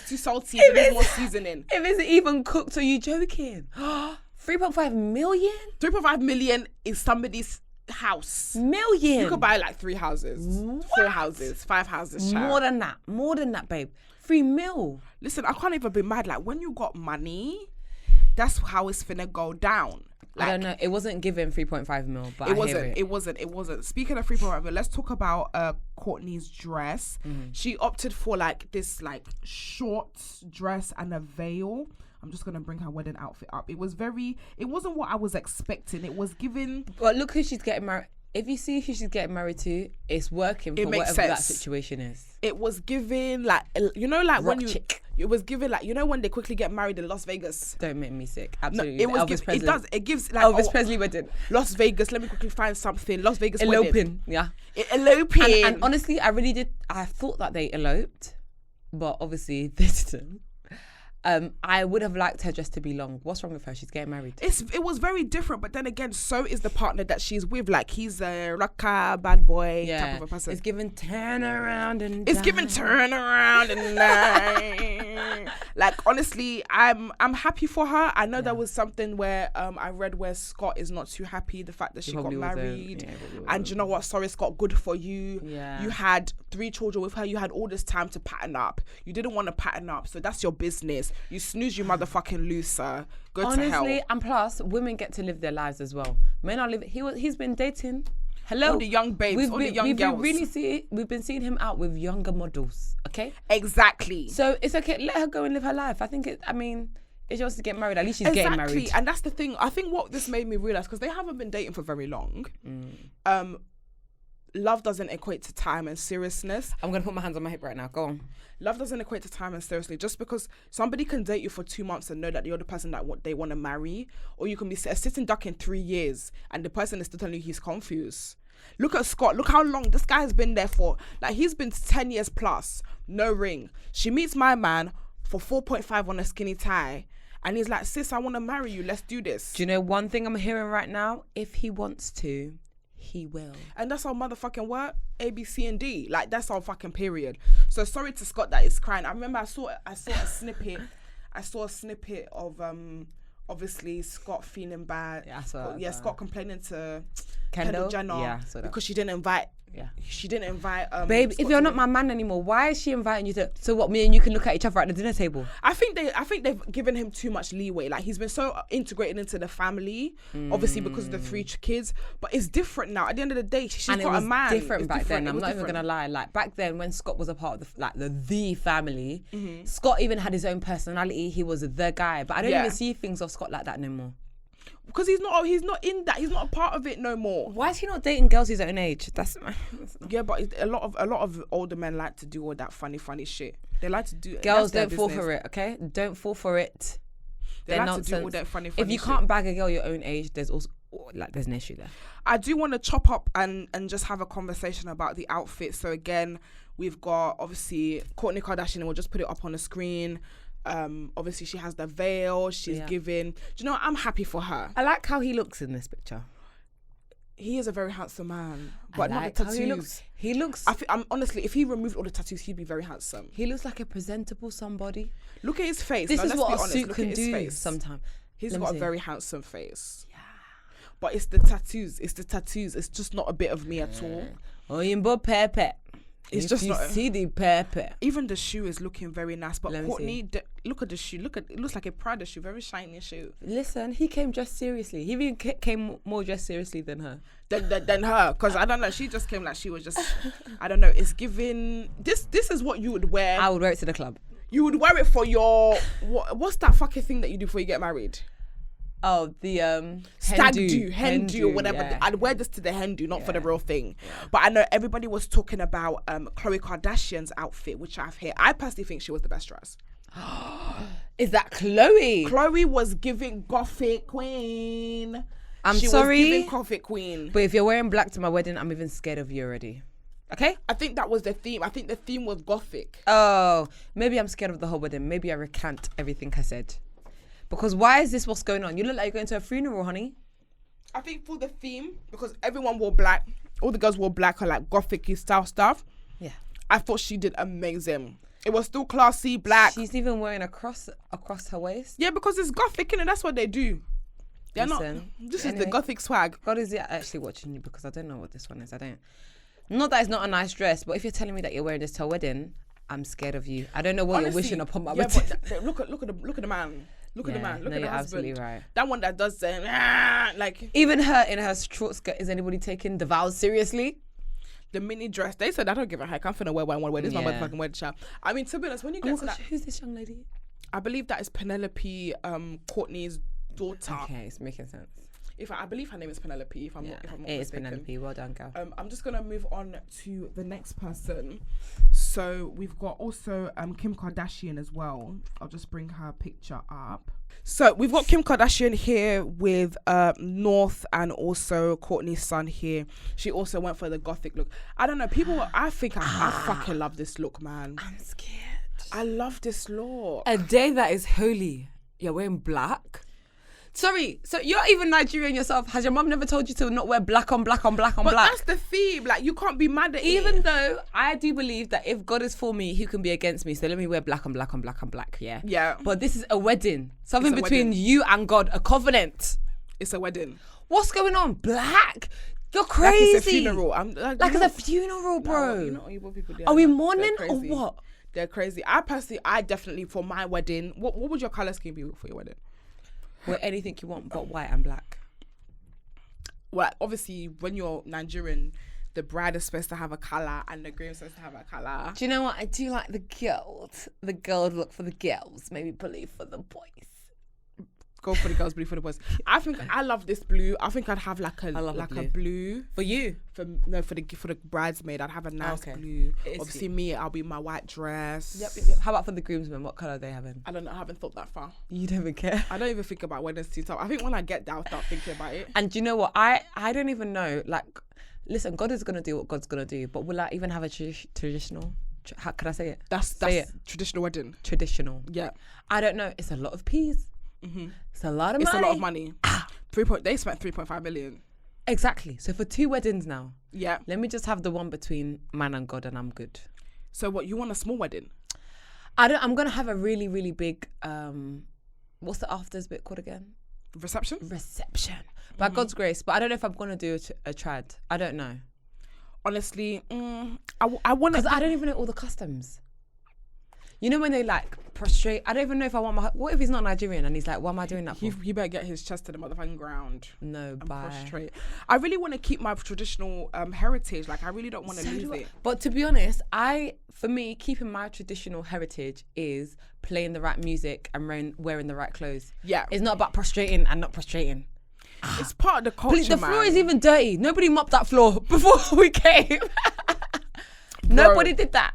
too salty, if there's more seasoning. If it's even cooked, are you joking? 3.5 million? 3.5 million is somebody's house. Million. You could buy like 3 houses, 4 houses, 5 houses. Child. More than that, babe. 3 mil. Listen, I can't even be mad. Like when you got money, that's how it's finna go down. Like, I don't know. It wasn't given 3.5 mil, but it wasn't. Speaking of 3.5 mil, let's talk about Kourtney's dress. She opted for like this like short dress and a veil. I'm just gonna bring her wedding outfit up. It wasn't what I was expecting. It was given. But look who she's getting married. If you see who she's getting married to, it's working for whatever that situation is. It was given like, you know, like rock when you chick. It was given like, you know when they quickly get married in Las Vegas. Don't make me sick. Absolutely. No, it was Elvis Presley. it does. It gives like Elvis Presley wedding. Las Vegas. Let me quickly find something. Las Vegas Eloping. wedding. Yeah. Eloping. And honestly, I really did. I thought that they eloped, but obviously they didn't. I would have liked her just to be long. What's wrong with her? She's getting married. It was very different, but then again, so is the partner that she's with. Like, he's a rocker, bad boy type of a person. It's given turn around and it's given turn around and like, honestly, I'm happy for her. I know there was something where I read where Scott is not too happy the fact that she got married. And you know what? Sorry, Scott, good for you. Yeah. You had 3 children with her. You had all this time to pattern up. You didn't want to pattern up, so that's your business. You snooze, you motherfucking loser. Go to hell. Honestly, and plus, women get to live their lives as well. Men are living. He's been dating. Hello, all the young babes, all the young girls. We've been seeing him out with younger models. Okay, exactly. So it's okay. Let her go and live her life. I think if she wants to get married, at least she's getting married. And that's the thing. I think what this made me realize, because they haven't been dating for very long. Love doesn't equate to time and seriousness. I'm going to put my hands on my hip right now. Go on. Love doesn't equate to time and seriously. Just because somebody can date you for 2 months and know that you're the person that they want to marry, or you can be a sitting duck in 3 years and the person is still telling you he's confused. Look at Scott. Look how long this guy has been there for. Like, he's been 10 years plus. No ring. She meets my man for 4.5 on a skinny tie. And he's like, sis, I want to marry you. Let's do this. Do you know one thing I'm hearing right now? If he wants to, he will. And that's our motherfucking word. A, B, C, and D. Like, that's our fucking period. So sorry to Scott that is crying. I remember I saw a snippet. I saw a snippet of obviously Scott feeling bad. Yeah, I saw that. Yeah, Scott complaining to Kendall Jenner because she didn't invite. Yeah, she didn't invite. Babe, Scott, if you're not my man anymore, why is she inviting you to? So what? Me and you can look at each other at the dinner table. I think they've given him too much leeway. Like, he's been so integrated into the family, obviously because of the 3 kids. But it's different now. At the end of the day, she's got a man. Different back then. I'm not even gonna lie. Like, back then, when Scott was a part of the family, Scott even had his own personality. He was the guy. But I don't even see things of Scott like that no more. Because he's not in that. He's not a part of it no more. Why is he not dating girls his own age? Yeah, but a lot of older men like to do all that funny shit. They like to do. Girls don't fall for it, okay? Don't fall for it. They like to do all that funny if you can't bag a girl your own age, there's an issue there. I do want to chop up and just have a conversation about the outfit. So again, we've got obviously Kourtny Kardashian, and we'll just put it up on the screen. Obviously she has the veil. She's giving. Do you know what? I'm happy for her. I like how he looks in this picture. He is a very handsome man, but not the tattoos. He looks. Honestly, if he removed all the tattoos, he'd be very handsome. He looks like a presentable somebody. Look at his face. This is what a suit can do sometimes. He's got a very handsome face. Yeah. But it's the tattoos. It's just not a bit of me at all. Oyinbo Pepe. It's just not. See the pepper. Even the shoe is looking very nice. But Kourtny, look at the shoe. It looks like a Prada shoe, very shiny shoe. Listen, he came dressed seriously. He even came more dressed seriously than her. Than her, because I don't know. She just came like she was just. I don't know. It's giving. This is what you would wear. I would wear it to the club. You would wear it for your. What's that fucking thing that you do before you get married? Oh, the stag hen do or whatever. Yeah. I'd wear this to the hen do, not for the real thing. Yeah. But I know everybody was talking about Khloe Kardashian's outfit, which I have here. I personally think she was the best dress. Is that Khloe? Khloe was giving Gothic Queen. She was giving Gothic Queen. But if you're wearing black to my wedding, I'm even scared of you already. Okay? I think that was the theme. I think the theme was Gothic. Oh, maybe I'm scared of the whole wedding. Maybe I recant everything I said. Because why is this what's going on? You look like you're going to a funeral, honey. I think for the theme, because everyone wore black, all the girls wore black or like gothic-y style stuff. Yeah. I thought she did amazing. It was still classy, black. She's even wearing a cross across her waist. Yeah, because it's gothic, and that's what they do. They're Listen, not. This is the gothic swag. God, is it actually watching you? Because I don't know what this one is. I don't. Not that it's not a nice dress, but if you're telling me that you're wearing this to a wedding, I'm scared of you. I don't know what you're wishing upon my wedding. But look at the man. Look at the man. Look at the husband. Absolutely right. That one that does say, like. Even her in her short skirt. Is anybody taking the vows seriously? The mini dress. They said, I don't give a heck. I'm finna wear what I want to wear. This is my motherfucking wedding shower. I mean, to be honest, when you get to that. Who's this young lady? I believe that is Penelope, Kourtney's daughter. Okay, it's making sense. I believe her name is Penelope. If I'm not mistaken. It is Penelope. Well done, girl. I'm just gonna move on to the next person. So we've got also Kim Kardashian as well. I'll just bring her picture up. So we've got Kim Kardashian here with North and also Kourtney's son here. She also went for the gothic look. I don't know. I think I fucking love this look, man. I'm scared. I love this look. A day that is holy. You're wearing black? Sorry, so you're even Nigerian yourself. Has your mum never told you to not wear black on black on black on black? But that's the theme. Like, you can't be mad at it. Even though I do believe that if God is for me, who can be against me? So let me wear black on black on black on black, yeah? Yeah. But this is a wedding. Something between you and God, a covenant. It's a wedding. What's going on? Black? You're crazy. Like it's a funeral. It's a funeral, bro. No, you know what Igbo people do? Are we mourning or what? They're crazy. I definitely, for my wedding, what would your colour scheme be for your wedding? Wear anything you want but white and black. Well, obviously, when you're Nigerian, the bride is supposed to have a colour and the groom is supposed to have a colour. Do you know what? I do like the girls. The girls look for the girls, maybe blue for the boys. Go for the girls, blue for the boys. I think I love this blue. I think I'd have like a blue for you. For the bridesmaid, I'd have a nice blue. Obviously, cute. Me, I'll be my white dress. Yep. How about for the groomsmen? What colour are they having? I don't know. I haven't thought that far. You don't even care. I don't even think about weddings too tough. I think when I get there, I'll start thinking about it. And do you know what? I don't even know. Like, listen, God is gonna do what God's gonna do. But will I even have a traditional? How can I say it? That's traditional wedding. Traditional. Yeah. I don't know. It's a lot of peas. Mm-hmm. It's a lot of money. It's a lot of money. They spent 3.5 million. Exactly. So for 2 weddings now. Yeah. Let me just have the one between man and God and I'm good. So what, you want a small wedding? I'm gonna have a really, really big what's the afters bit called again? Reception. By God's grace. But I don't know if I'm gonna do a trad. I don't know. Honestly, I want to. Because I don't even know all the customs. You know when they like prostrate? I don't even know if I want my... What if he's not Nigerian and he's like, what am I doing that for? He better get his chest to the motherfucking ground. No, bye. Prostrate. I really want to keep my traditional heritage. Like, I really don't want to lose it. But to be honest, for me, keeping my traditional heritage is playing the right music and wearing the right clothes. Yeah. It's not about prostrating and not prostrating. It's part of the culture, the floor is even dirty. Nobody mopped that floor before we came. Nobody did that.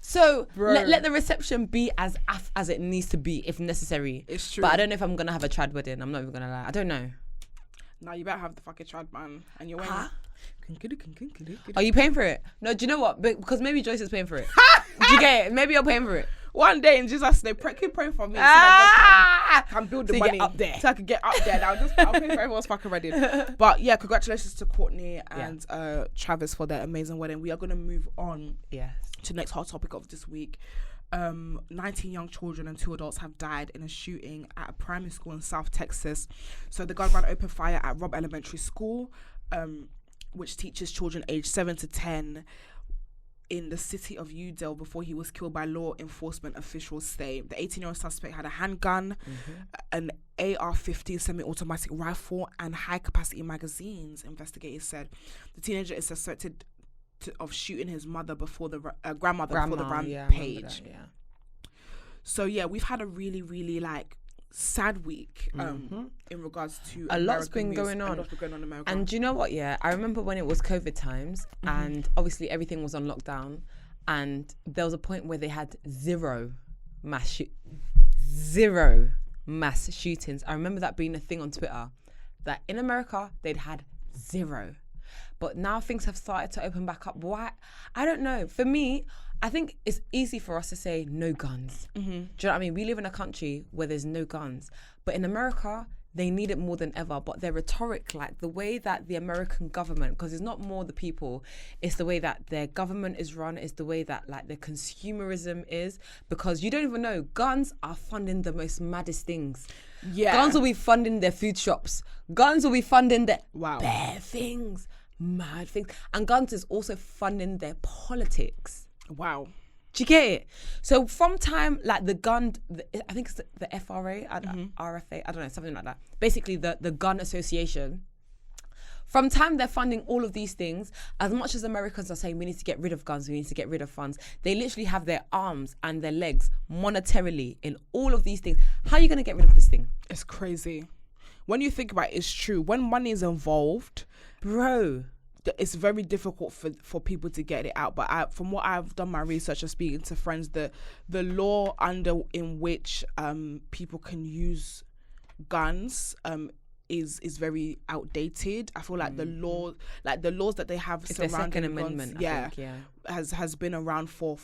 So let the reception be as it needs to be if necessary. It's true. But I don't know if I'm going to have a trad wedding. I'm not even going to lie. I don't know. Nah, you better have the fucking trad, man. And you're wearing... Are you paying for it? No, do you know what? Because maybe Joyce is paying for it. Do you get it? Maybe you're paying for it. One day in Jesus' name, keep praying for me. So I can build the money up there. So I can get up there. I'll pay for everyone's fucking wedding. But yeah, congratulations to Kourtney and Travis for their amazing wedding. We are going to move on to the next hot topic of this week. 19 young children and 2 adults have died in a shooting at a primary school in South Texas. So the gunman opened fire at Robb Elementary School, which teaches children aged 7 to 10 in the city of Udall before he was killed by law enforcement officials say. The 18-year-old suspect had a handgun, an AR-15 semi-automatic rifle, and high-capacity magazines, investigators said. The teenager is suspected of shooting his mother before the grandmother before the rampage. So yeah, we've had a really, really sad week in regards to a lot's been going on in America. And do you know what, I remember when it was COVID times and obviously everything was on lockdown and there was a point where they had zero mass shootings. I remember that being a thing on Twitter, that in America they'd had 0, but now things have started to open back up. Why? I don't know. For me, I think it's easy for us to say no guns. Do you know what I mean? We live in a country where there's no guns. But in America, they need it more than ever. But their rhetoric, the way that the American government, because it's not more the people, it's the way that their government is run, it's the way that their consumerism is. Because you don't even know, guns are funding the most maddest things. Yeah. Guns will be funding their food shops. Guns will be funding their bare things, mad things. And guns is also funding their politics. Wow. Do you get it? So from time, the gun, I think it's the FRA, RFA, I don't know, something like that. Basically, the gun association. From time they're funding all of these things, as much as Americans are saying we need to get rid of guns, we need to get rid of funds, they literally have their arms and their legs monetarily in all of these things. How are you going to get rid of this thing? It's crazy. when you think about it, it's true. When money is involved, bro, it's very difficult for people to get it out. But from what I've done my research and speaking to friends, the law in which people can use guns is very outdated. I feel like the laws that they have surrounding guns, amendment, has been around for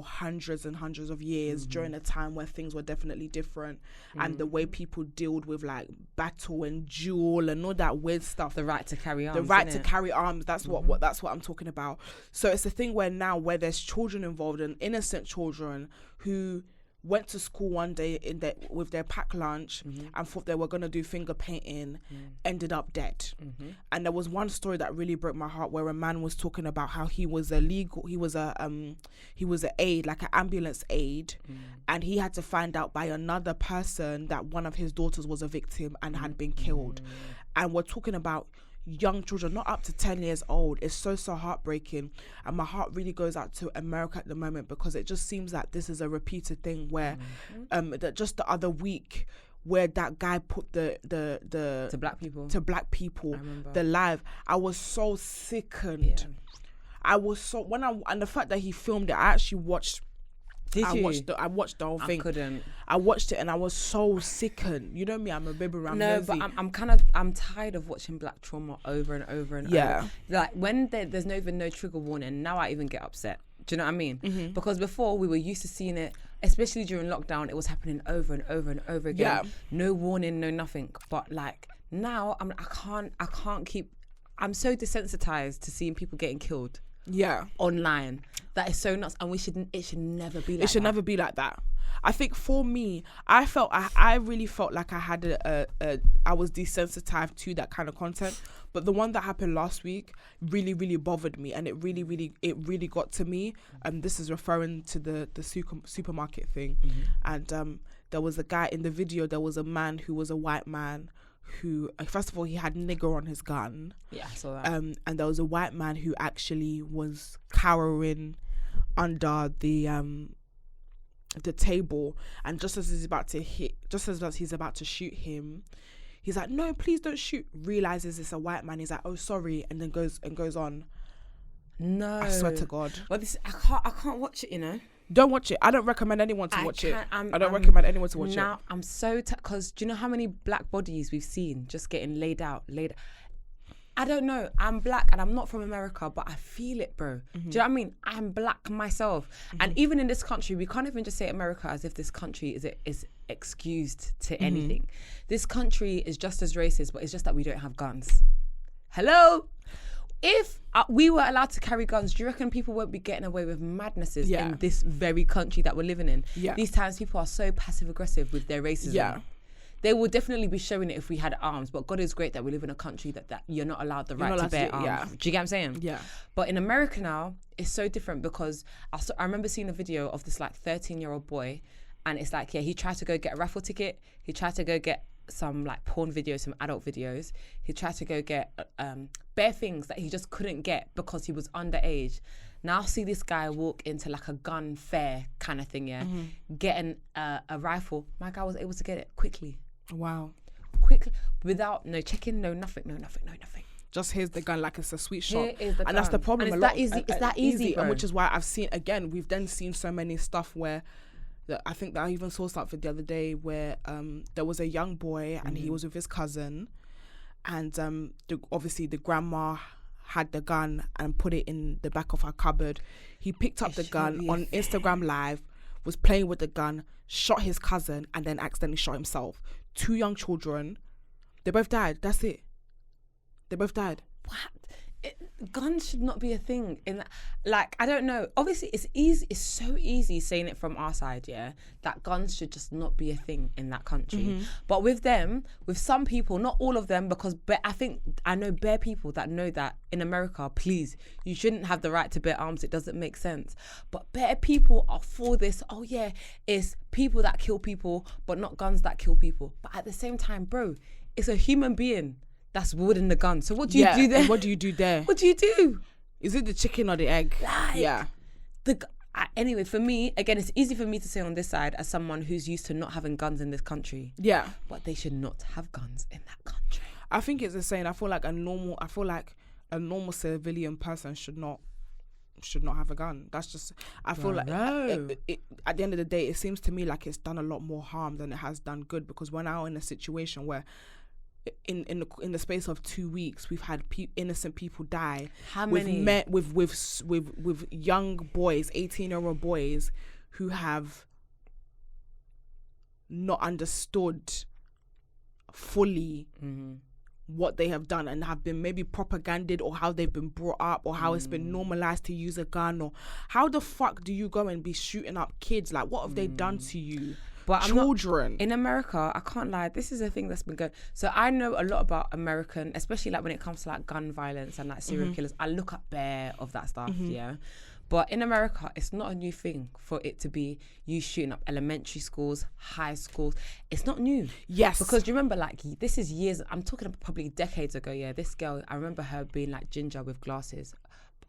hundreds and hundreds of years, during a time where things were definitely different, and the way people dealt with like battle and duel and all that weird stuff. The right to carry arms. The right to carry arms. That's what I'm talking about. So it's a thing where now where there's children involved, and innocent children who went to school one day with their packed lunch and thought they were going to do finger painting, ended up dead. And there was one story that really broke my heart, where a man was talking about how he was an aide, like an ambulance aide, and he had to find out by another person that one of his daughters was a victim and had been killed. And we're talking about young children, not up to 10 years old. It's so heartbreaking, and my heart really goes out to America at the moment, because it just seems that this is a repeated thing where that just the other week where that guy put the to black people the live. I was so sickened. I was so and the fact that he filmed it, I actually watched. I watched the whole thing. I watched it and I was so sickened. You know me, I'm a baby around. No, but I'm tired of watching black trauma over and over and over. Like when there's no trigger warning, now I even get upset. Do you know what I mean? Because before we were used to seeing it, especially during lockdown, it was happening over and over and over again. No warning, no nothing. But like now, I can't keep. I'm so desensitized to seeing people getting killed. Online. That is so nuts, and it should never be like that. It should never be like that. I think for me, I really felt like I had I was desensitized to that kind of content. But the one that happened last week really, really bothered me, and it really got to me. This is referring to the supermarket thing. And there was a guy in the video. There was a man who was a white man who, first of all, he had nigger on his gun. Yeah, I saw that. And there was a white man who actually was cowering under the table, and just as he's about to shoot him, he's like, "No, please don't shoot." Realizes it's a white man. He's like, "Oh, sorry," and then goes on. No, I swear to God. But I can't watch it. You know. Don't watch it. I don't recommend anyone to watch it. I don't recommend anyone to watch it. Now I'm so because do you know how many black bodies we've seen just getting laid out? I don't know. I'm black and I'm not from America, but I feel it, bro. Do you know what I mean? I'm black myself, and even in this country, we can't even just say America as if this country is excused to anything. This country is just as racist, but it's just that we don't have guns. Hello. If we were allowed to carry guns, do you reckon people won't be getting away with madnesses in this very country that we're living in? These times people are so passive aggressive with their racism. They will definitely be showing it if we had arms, but God is great that we live in a country that you're not allowed the right to bear arms. Do you get what I'm saying? Yeah. But in America now, it's so different, because I remember seeing a video of this like 13-year-old boy, and it's like, he tried to go get a raffle ticket. He tried to go get some like porn videos, some adult videos. He tried to go get bare things that he just couldn't get because he was underage. Now I see this guy walk into like a gun fair kind of thing, getting a rifle. My guy was able to get it quickly. Wow. Quickly, without no checking, no nothing. Just here's the gun like it's a sweet shot. And gun. That's the problem. And it's that easy, and which is why we've then seen so many stuff where I think that I even saw something the other day where there was a young boy and he was with his cousin, and obviously the grandma had the gun and put it in the back of her cupboard. He picked up the gun on Instagram Live, was playing with the gun, shot his cousin, and then accidentally shot himself. 2 young children, they both died. That's it. They both died. What? Guns should not be a thing in that. Like, I don't know. Obviously, it's easy. It's so easy saying it from our side, that guns should just not be a thing in that country. But with some people, not all of them, because I know bare people that know that in America, please, you shouldn't have the right to bear arms. It doesn't make sense. But bare people are for this. Oh yeah, it's people that kill people, but not guns that kill people. But at the same time, bro, it's a human being that's wielding the gun. So what do you do there? What do you do there? What do you do? Is it the chicken or the egg? Like, Anyway, for me, again, it's easy for me to say on this side as someone who's used to not having guns in this country. Yeah. But they should not have guns in that country. I think it's the same. I feel like a normal civilian person should not have a gun. That's just, I feel like at the end of the day, it seems to me like it's done a lot more harm than it has done good, because we're now in a situation where in the space of 2 weeks we've had innocent people die. How many? With young boys, 18-year-old boys who have not understood fully what they have done and have been maybe propaganded, or how they've been brought up, or how it's been normalized to use a gun, or how the fuck do you go and be shooting up kids? Like, what have they done to you? But children in America, I can't lie, this is a thing that's been going. So I know a lot about American, especially like when it comes to like gun violence and like serial killers. I look up bare of that stuff, yeah. But in America, it's not a new thing for it to be you shooting up elementary schools, high schools. It's not new. Yes. Because you remember, like, this is years, I'm talking about probably decades ago, yeah. This girl, I remember her being like ginger with glasses.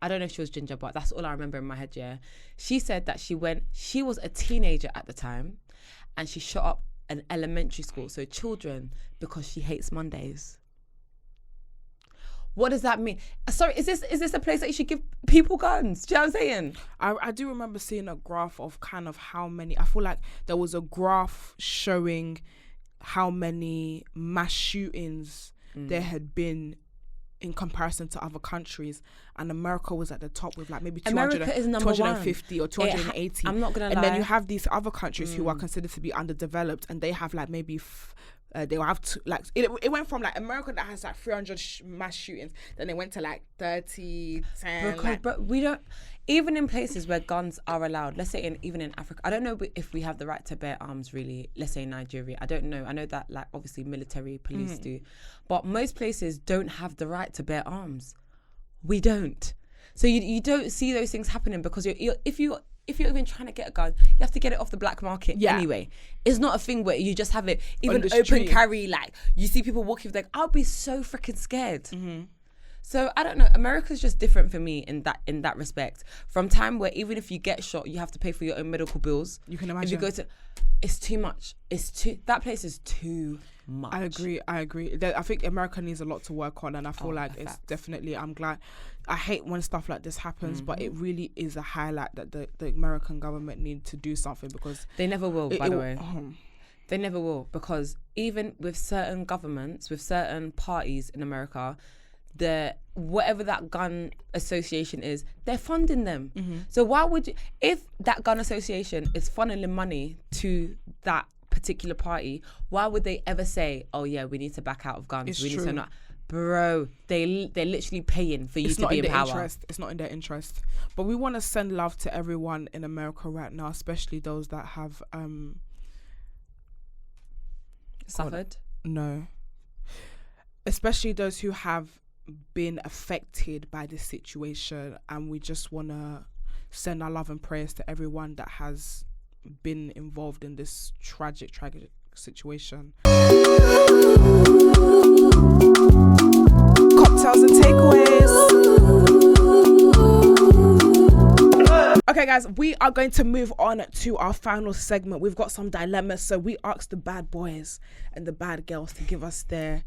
I don't know if she was ginger, but that's all I remember in my head, yeah. She said that she was a teenager at the time, and she shot up an elementary school, so children, because she hates Mondays. What does that mean? Sorry, is this a place that you should give people guns? Do you know what I'm saying? I do remember seeing a graph of kind of how many, I feel like there was a graph showing how many mass shootings there had been in comparison to other countries, and America was at the top with like maybe 250 or 280. I'm not gonna lie. And then you have these other countries who are considered to be underdeveloped, and they have like maybe they will have to, like, it went from like America that has like 300 mass shootings, then they went to like 30, 10. But we don't, even in places where guns are allowed, let's say even in Africa, I don't know if we have the right to bear arms really, let's say in Nigeria, I don't know. I know that like obviously military police do, but most places don't have the right to bear arms. We don't. So you don't see those things happening because if you're even trying to get a gun, you have to get it off the black market anyway. It's not a thing where you just have it even open carry. Like, you see people walking with, like, I'll be so freaking scared. So I don't know. America's just different for me in that respect. From time where even if you get shot, you have to pay for your own medical bills. You can imagine. If you go to, it's too much. That place is too much. I agree. I think America needs a lot to work on, and I feel like it's definitely, I'm glad. I hate when stuff like this happens, but it really is a highlight that the American government need to do something, because they never will, by the way. They never will, because even with certain governments, with certain parties in America, whatever that gun association is, they're funding them. So why would you, if that gun association is funneling money to that particular party, why would they ever say, oh yeah, we need to back out of guns? It's we true. Need to not. Bro, they're literally paying for you to be in power. It's not in their interest. But we want to send love to everyone in America right now, especially those that have suffered. No, especially those who have been affected by this situation, and we just want to send our love and prayers to everyone that has been involved in this tragic situation. Cocktails and takeaways. Okay guys, we are going to move on to our final segment. We've got some dilemmas, so we asked the bad boys and the bad girls to give us their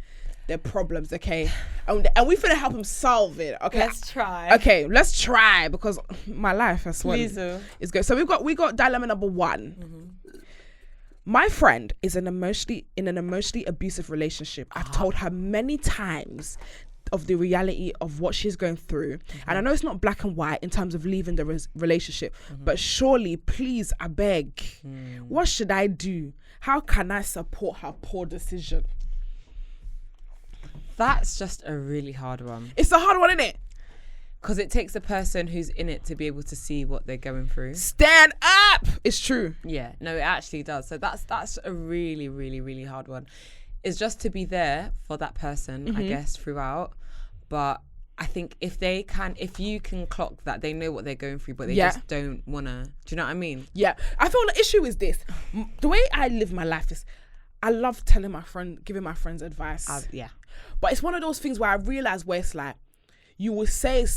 problems, okay? And we finna help them solve it, okay? Let's try. Okay, let's try, because my life as well is good. So we got dilemma number 1. My friend is in an emotionally abusive relationship. I've told her many times of the reality of what she's going through, and I know it's not black and white in terms of leaving the relationship, but surely, please, I beg, what should I do? How can I support her poor decision? That's just a really hard one. It's a hard one, isn't it? Because it takes a person who's in it to be able to see what they're going through. Stand up! It's true. Yeah, no, it actually does. So that's a really, really, really hard one. It's just to be there for that person, I guess, throughout. But I think if you can clock that they know what they're going through, but they just don't want to, do you know what I mean? Yeah. I feel the issue is this. The way I live my life is, I love giving my friends advice. Yeah. But it's one of those things where I realize where it's like, you will say, and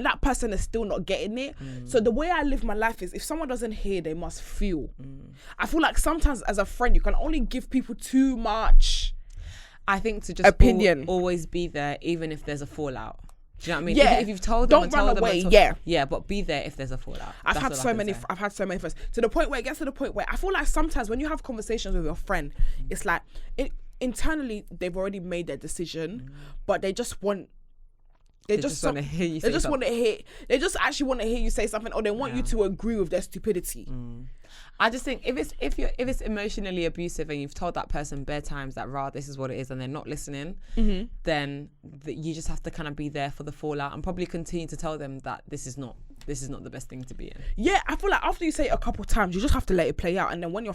that person is still not getting it. So the way I live my life is, if someone doesn't hear, they must feel. I feel like sometimes as a friend, you can only give people too much. I think to just opinion, always be there, even if there's a fallout. Do you know what I mean? Yeah. If you've told them, don't run away. Yeah, but be there if there's a fallout. I've had so many friends, to the point where it gets to the point where I feel like sometimes when you have conversations with your friend, it's like internally they've already made their decision, but they just want. They just want to hear you. They just want to hear. They just actually want to hear you say something, or they want you to agree with their stupidity. I just think if it's emotionally abusive and you've told that person bare times that this is what it is, and they're not listening, then you just have to kind of be there for the fallout and probably continue to tell them that this is not the best thing to be in. Yeah, I feel like after you say it a couple times, you just have to let it play out, and then when your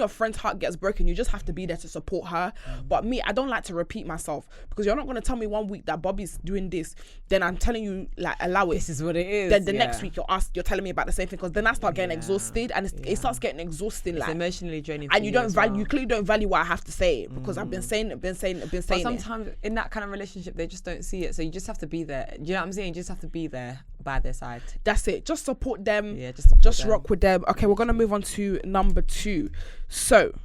friend's heart gets broken, you just have to be there to support her. But me, I don't like to repeat myself, because you're not going to tell me one week that Bobby's doing this, then I'm telling you, like, allow it. This is what it is. Then the next week you're telling me about the same thing, because then I start getting exhausted, and it starts getting exhausting. It's like emotionally draining. And you clearly don't value what I have to say, because I've been saying it. But sometimes in that kind of relationship, they just don't see it. So you just have to be there. You know what I'm saying? You just have to be there by their side. That's it. Just support them. Yeah, just rock with them. Okay, we're gonna move on to number 2. So,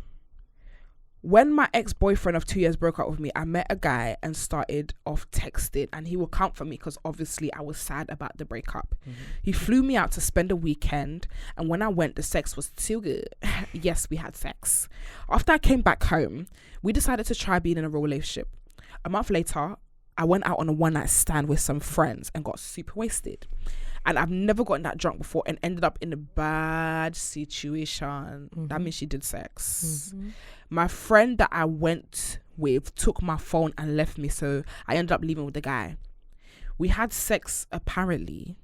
when my ex-boyfriend of 2 years broke up with me, I met a guy and started off texting, and he will count for me because obviously I was sad about the breakup. He flew me out to spend a weekend, and when I went, the sex was too good. Yes, we had sex. After I came back home, we decided to try being in a real relationship. A month later, I went out on a one-night stand with some friends and got super wasted. And I've never gotten that drunk before and ended up in a bad situation. That means she did sex. My friend that I went with took my phone and left me, so I ended up leaving with the guy. We had sex, apparently.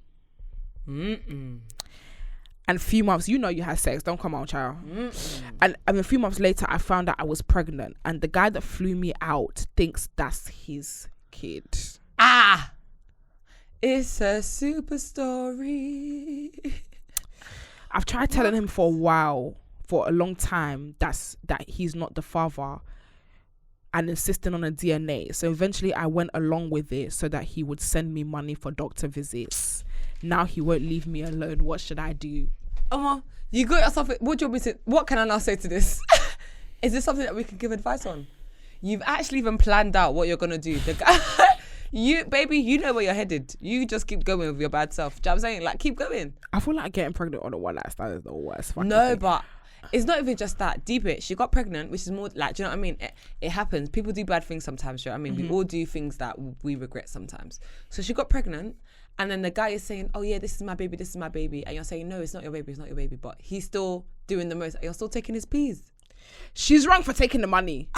And a few months, you had sex. Don't come on, child. And a few months later, I found out I was pregnant. And the guy that flew me out thinks that's his kid. It's a super story. I've tried telling him for a long time, that he's not the father, and insisting on a DNA. So eventually I went along with it so that he would send me money for doctor visits. Now he won't leave me alone. What should I do? You got yourself. What can I now say to this? Is this something that we can give advice on? You've actually even planned out what you're gonna do. The guy. You know where you're headed. You just keep going with your bad self. Do you know what I'm saying? Like, keep going. I feel like getting pregnant on a one-night stand is the worst fucking thing. But it's not even just that. Deep it. She got pregnant, which is more like, do you know what I mean? It happens. People do bad things sometimes. Do you know what I mean? We all do things that we regret sometimes. So she got pregnant, and then the guy is saying, "Oh yeah, this is my baby. This is my baby," and you're saying, "No, it's not your baby. It's not your baby." But he's still doing the most. You're still taking his peas. She's wrong for taking the money.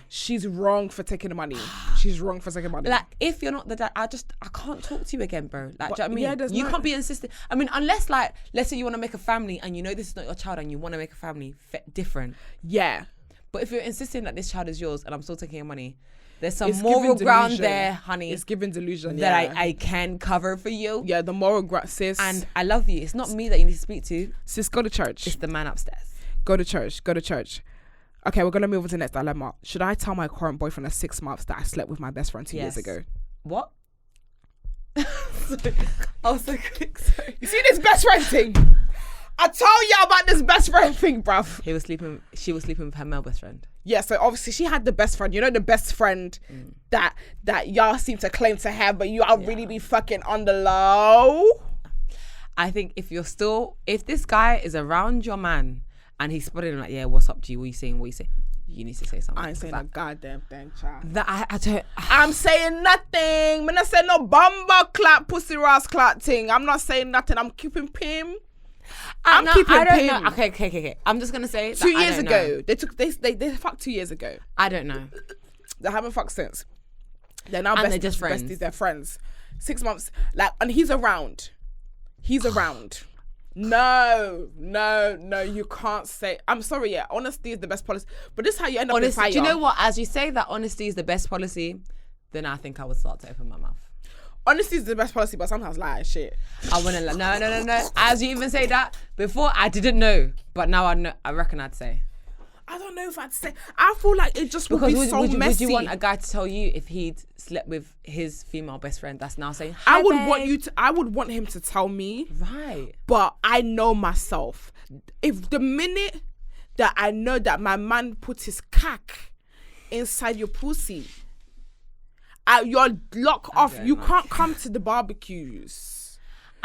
She's wrong for taking the money. She's wrong for taking money. Like, if you're not the dad, I can't talk to you again, bro. Like, do you know what I mean? You can't be insistent. I mean, unless, like, let's say you want to make a family and you know this is not your child and you want to make a family, different. Yeah. But if you're insisting that this child is yours and I'm still taking your money, there's some moral ground there, honey. It's giving delusion. That I can cover for you. Yeah, the moral ground, sis. And I love you. It's not me that you need to speak to. Sis, go to church. It's the man upstairs. Go to church. Okay, we're going to move on to the next dilemma. Should I tell my current boyfriend of 6 months that I slept with my best friend 2 years ago? What? I was so quick, sorry. You see this best friend thing? I told y'all about this best friend thing, bruv. She was sleeping with her male best friend. Yeah, so obviously she had the best friend. You know, the best friend that y'all seem to claim to have, but y'all really be fucking on the low. I think if this guy is around your man, and he's spotted him like, yeah, what's up, G? What you saying? You need to say something. I ain't saying a goddamn thing, child. I'm saying nothing. I'm not saying no bumper clap, pussy ass clap thing. I'm not saying nothing. I'm keeping pim. I'm keeping pim. Okay. I'm just gonna say 2 years ago. They fucked 2 years ago. I don't know. They haven't fucked since. They're now they're just friends. Besties. They're friends. 6 months. Like, and he's around. No, you can't say. I'm sorry, yeah, honesty is the best policy. But this is how you end up in fire. Do you know what? As you say that honesty is the best policy, then I think I would start to open my mouth. Honesty is the best policy, but sometimes lie, shit. I want to lie. No. As you even say that, before I didn't know, but now I know. I reckon I'd say. I don't know if I'd say. I feel like it just would be so messy. Would you want a guy to tell you if he'd slept with his female best friend that's now saying, I would want him to tell me. Right. But I know myself. If the minute that I know that my man put his cack inside your pussy, you're locked off. You can't come to the barbecues.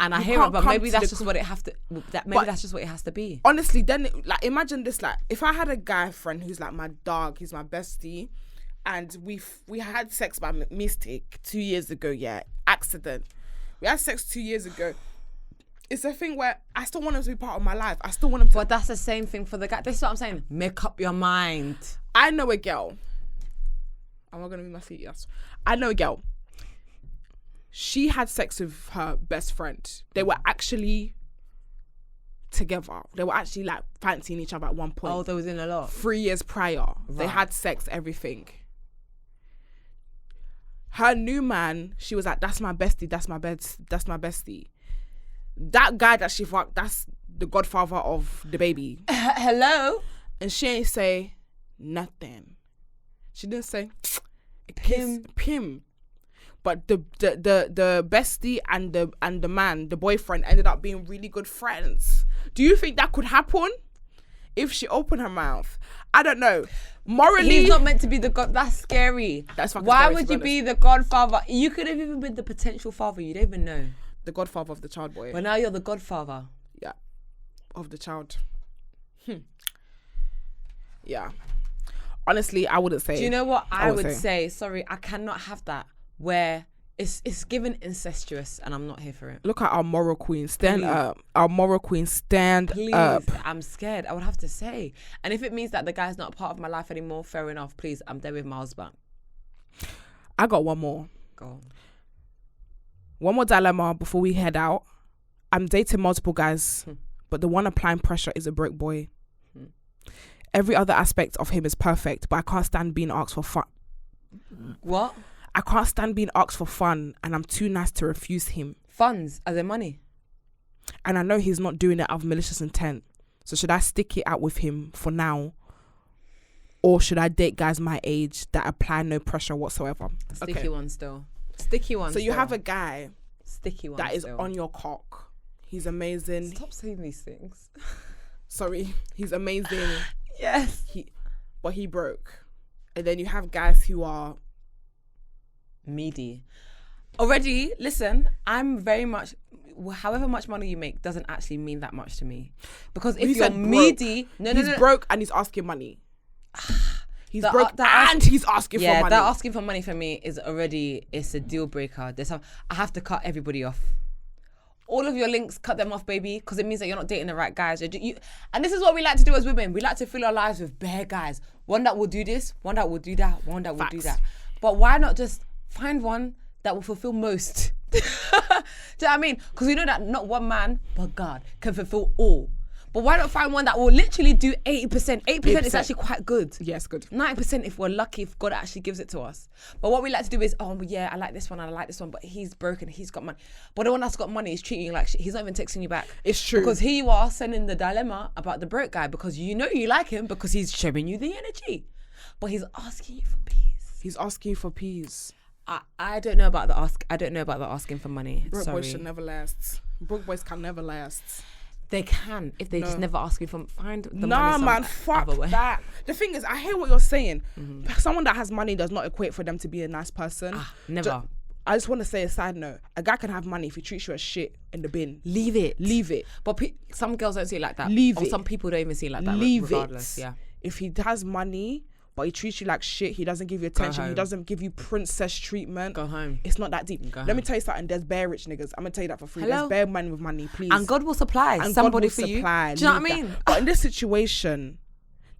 And I hear it, but maybe that's just what it has to. That's just what it has to be. Honestly, then like imagine this: like if I had a guy friend who's like my dog, he's my bestie, and we had sex by mistake 2 years ago. Yeah, accident. We had sex 2 years ago. It's a thing where I still want him to be part of my life. I still want him to. But that's the same thing for the guy. This is what I'm saying. Make up your mind. I know a girl. Am I gonna move my feet? Yes. I know a girl. She had sex with her best friend. They were actually together. They were actually like fancying each other at one point. Oh, they was in a lot. 3 years prior. Right. They had sex, everything. Her new man, she was like, that's my bestie, that's my bestie. That guy that she fucked, that's the godfather of the baby. Hello? And she ain't say nothing. She didn't say Pim. But the bestie and the man, the boyfriend, ended up being really good friends. Do you think that could happen if she opened her mouth? I don't know. Morally, he's not meant to be the god. That's scary. That's fucking Why scary, would you be the godfather? You could have even been the potential father. You don't even know. The godfather of the child, boy. But now you're the godfather. Yeah, of the child. Yeah. Honestly, I wouldn't say. Do you know what I would say? Sorry, I cannot have that. Where it's given incestuous, and I'm not here for it. Look at our moral queen. Stand up. Our moral queen, stand up. I'm scared. I would have to say. And if it means that the guy's not a part of my life anymore, fair enough. Please, I'm there with my husband. I got one more. Go on. One more dilemma before we head out. I'm dating multiple guys, but the one applying pressure is a broke boy. Every other aspect of him is perfect, but I can't stand being asked for fun. What? I can't stand being asked for fun, and I'm too nice to refuse him. Funds, as in money. And I know he's not doing it out of malicious intent. So should I stick it out with him for now? Or should I date guys my age that apply no pressure whatsoever? Sticky one still. Sticky one. So you have a guy sticky one that is on your cock. He's amazing. Stop saying these things. Sorry. He's amazing. Yes. But he broke. And then you have guys who are meaty. Already, listen, I'm very much, however much money you make doesn't actually mean that much to me. Because if you're meaty, he's broke and he's asking money. He's broke and he's asking for money. Yeah, that asking for money for me is already, it's a deal breaker. I have to cut everybody off. All of your links, cut them off, baby, because it means that you're not dating the right guys. And this is what we like to do as women. We like to fill our lives with bare guys. One that will do this, one that will do that, one that will do that. But why not just find one that will fulfill most? Do you know what I mean? Because we know that not one man, but God, can fulfill all. But why not find one that will literally do 80%? 80% is actually quite good. Yes, good. 90% if we're lucky, if God actually gives it to us. But what we like to do is, oh yeah, I like this one, but he's broken, he's got money. But the one that's got money is treating you like shit. He's not even texting you back. It's true. Because here you are sending the dilemma about the broke guy because you know you like him because he's showing you the energy. But he's asking you for peace. He's asking you for peace. I don't know about the ask. I don't know about the asking for money. Broke boys should never last. Broke boys can never last. They can if they just never ask you for find the money. Nah, man, fuck that. The thing is, I hear what you're saying. Someone that has money does not equate for them to be a nice person. Never. I just want to say a side note. A guy can have money if he treats you as shit in the bin. Leave it. But some girls don't see it like that. Or some people don't even see it like that. Regardless. Yeah. If he has money, but he treats you like shit, he doesn't give you attention, he doesn't give you princess treatment. Go home. It's not that deep. Let me tell you something. There's bare rich niggas. I'm gonna tell you that for free. There's bare men with money, please. And God will supply somebody for you. Do you know what I mean? But in this situation,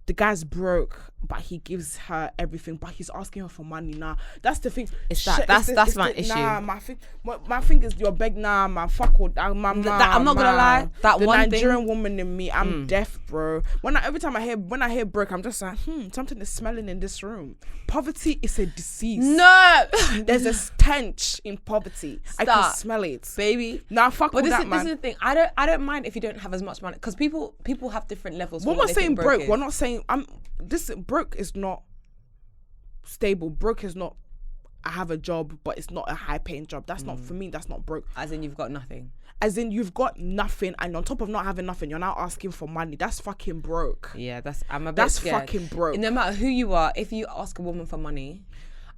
the guy's broke, but he gives her everything, but he's asking her for money. Nah, that's the thing. That's my issue. Nah, my thing is you're begging. Nah, man, fuck all that. I'm not gonna lie. That the one Nigerian woman in me, I'm deaf, bro. Every time I hear broke, I'm just like, something is smelling in this room. Poverty is a disease. No, there's a stench in poverty. I can smell it, baby. Nah, fuck all that, man. This is the thing. I don't mind if you don't have as much money, because people have different levels. We're not saying broke. We're not saying broke is not stable. Broke is not I have a job but it's not a high paying job. That's not, for me, that's not broke. As in you've got nothing. As in you've got nothing, and on top of not having nothing, you're now asking for money. That's fucking broke. Yeah, that's fucking broke. No matter who you are, if you ask a woman for money,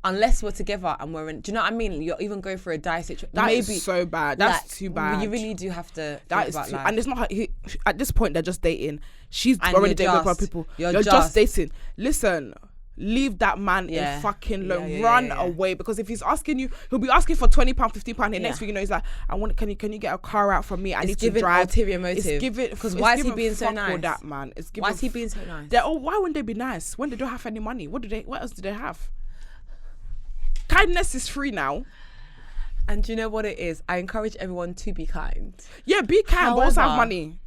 unless we're together and we're in, do you know what I mean? You're even going for a dire situation. That is so bad. That's too bad. You really do have to that think about life. And it's not at this point they're just dating. She's already dating with other people. You're just dating. Listen, leave that man in fucking alone. Run away, because if he's asking you, he'll be asking for £20, £15. And next week, you know, he's like, can you get a car out for me? I need to drive. Ulterior motive. Because why is he being so nice? All that, man. Why is he being so nice? Why wouldn't they be nice when they don't have any money? What else do they have? Kindness is free now. And do you know what it is? I encourage everyone to be kind. Yeah, be kind, but also have money.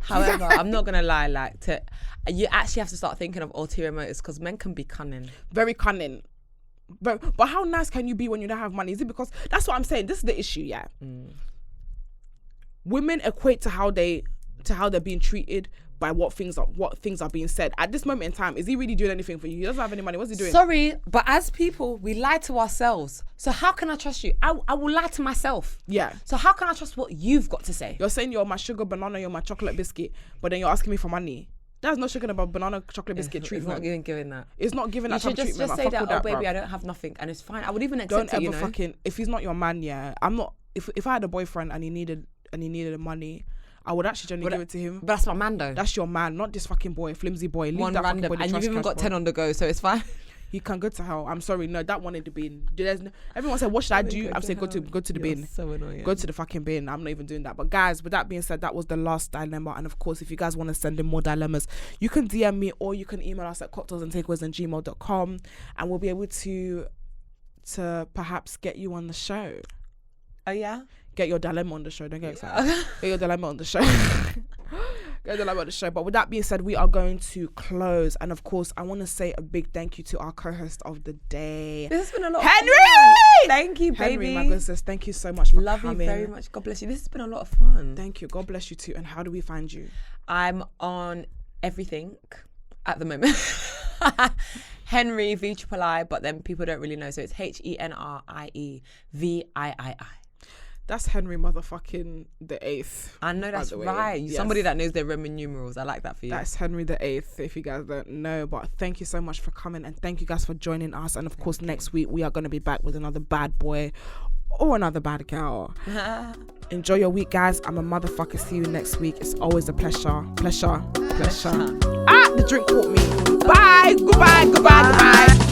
However, I'm not gonna lie, you actually have to start thinking of ulterior motives, because men can be cunning. Very cunning. But how nice can you be when you don't have money? Is it because that's what I'm saying? This is the issue, yeah. Women equate to how they're being treated by what things are being said. At this moment in time, is he really doing anything for you? He doesn't have any money. What's he doing? Sorry, but as people, we lie to ourselves. So how can I trust you? I will lie to myself. Yeah. So how can I trust what you've got to say? You're saying you're my sugar banana, you're my chocolate biscuit, but then you're asking me for money. There's no sugar about banana chocolate biscuit treatment. It's not giving that. It's not giving that treatment. You should just say that, oh baby, I don't have nothing, and it's fine. I would even accept it, you know? If he's not your man, yeah. I'm not. If I had a boyfriend and he needed money, I would actually generally give it to him. But that's my man though. That's your man, not this fucking boy, flimsy boy. Leave one that random, boy, and you've even got 10 on the go, so it's fine. He can go to hell. I'm sorry, no, that one in the bin. Everyone said, what should I do? I'm saying go to the bin. So annoying. Go to the fucking bin. I'm not even doing that. But guys, with that being said, that was the last dilemma. And of course, if you guys want to send in more dilemmas, you can DM me or you can email us at cocktailsandtakeaways@gmail.com, and we'll be able to perhaps get you on the show. Oh yeah? Get your dilemma on the show. Don't get excited. Get your dilemma on the show. Get your dilemma on the show. But with that being said, we are going to close. And of course, I want to say a big thank you to our co-host of the day. This has been a lot Henrie! of fun. Thank you, baby. Henrie, my good sis, thank you so much for coming. Love you very much. God bless you. This has been a lot of fun. Thank you. God bless you too. And how do we find you? I'm on everything at the moment. Henrie VIII, but then people don't really know. So it's HENRIE VIII. That's Henrie motherfucking the 8th. I know, that's right. Yes. Somebody that knows their Roman numerals. I like that for you. That's Henrie the 8th, if you guys don't know. But thank you so much for coming, and thank you guys for joining us. And of course, next week we are going to be back with another bad boy or another bad girl. Enjoy your week, guys. I'm a motherfucker. See you next week. It's always a pleasure. The drink caught me. Bye. Goodbye.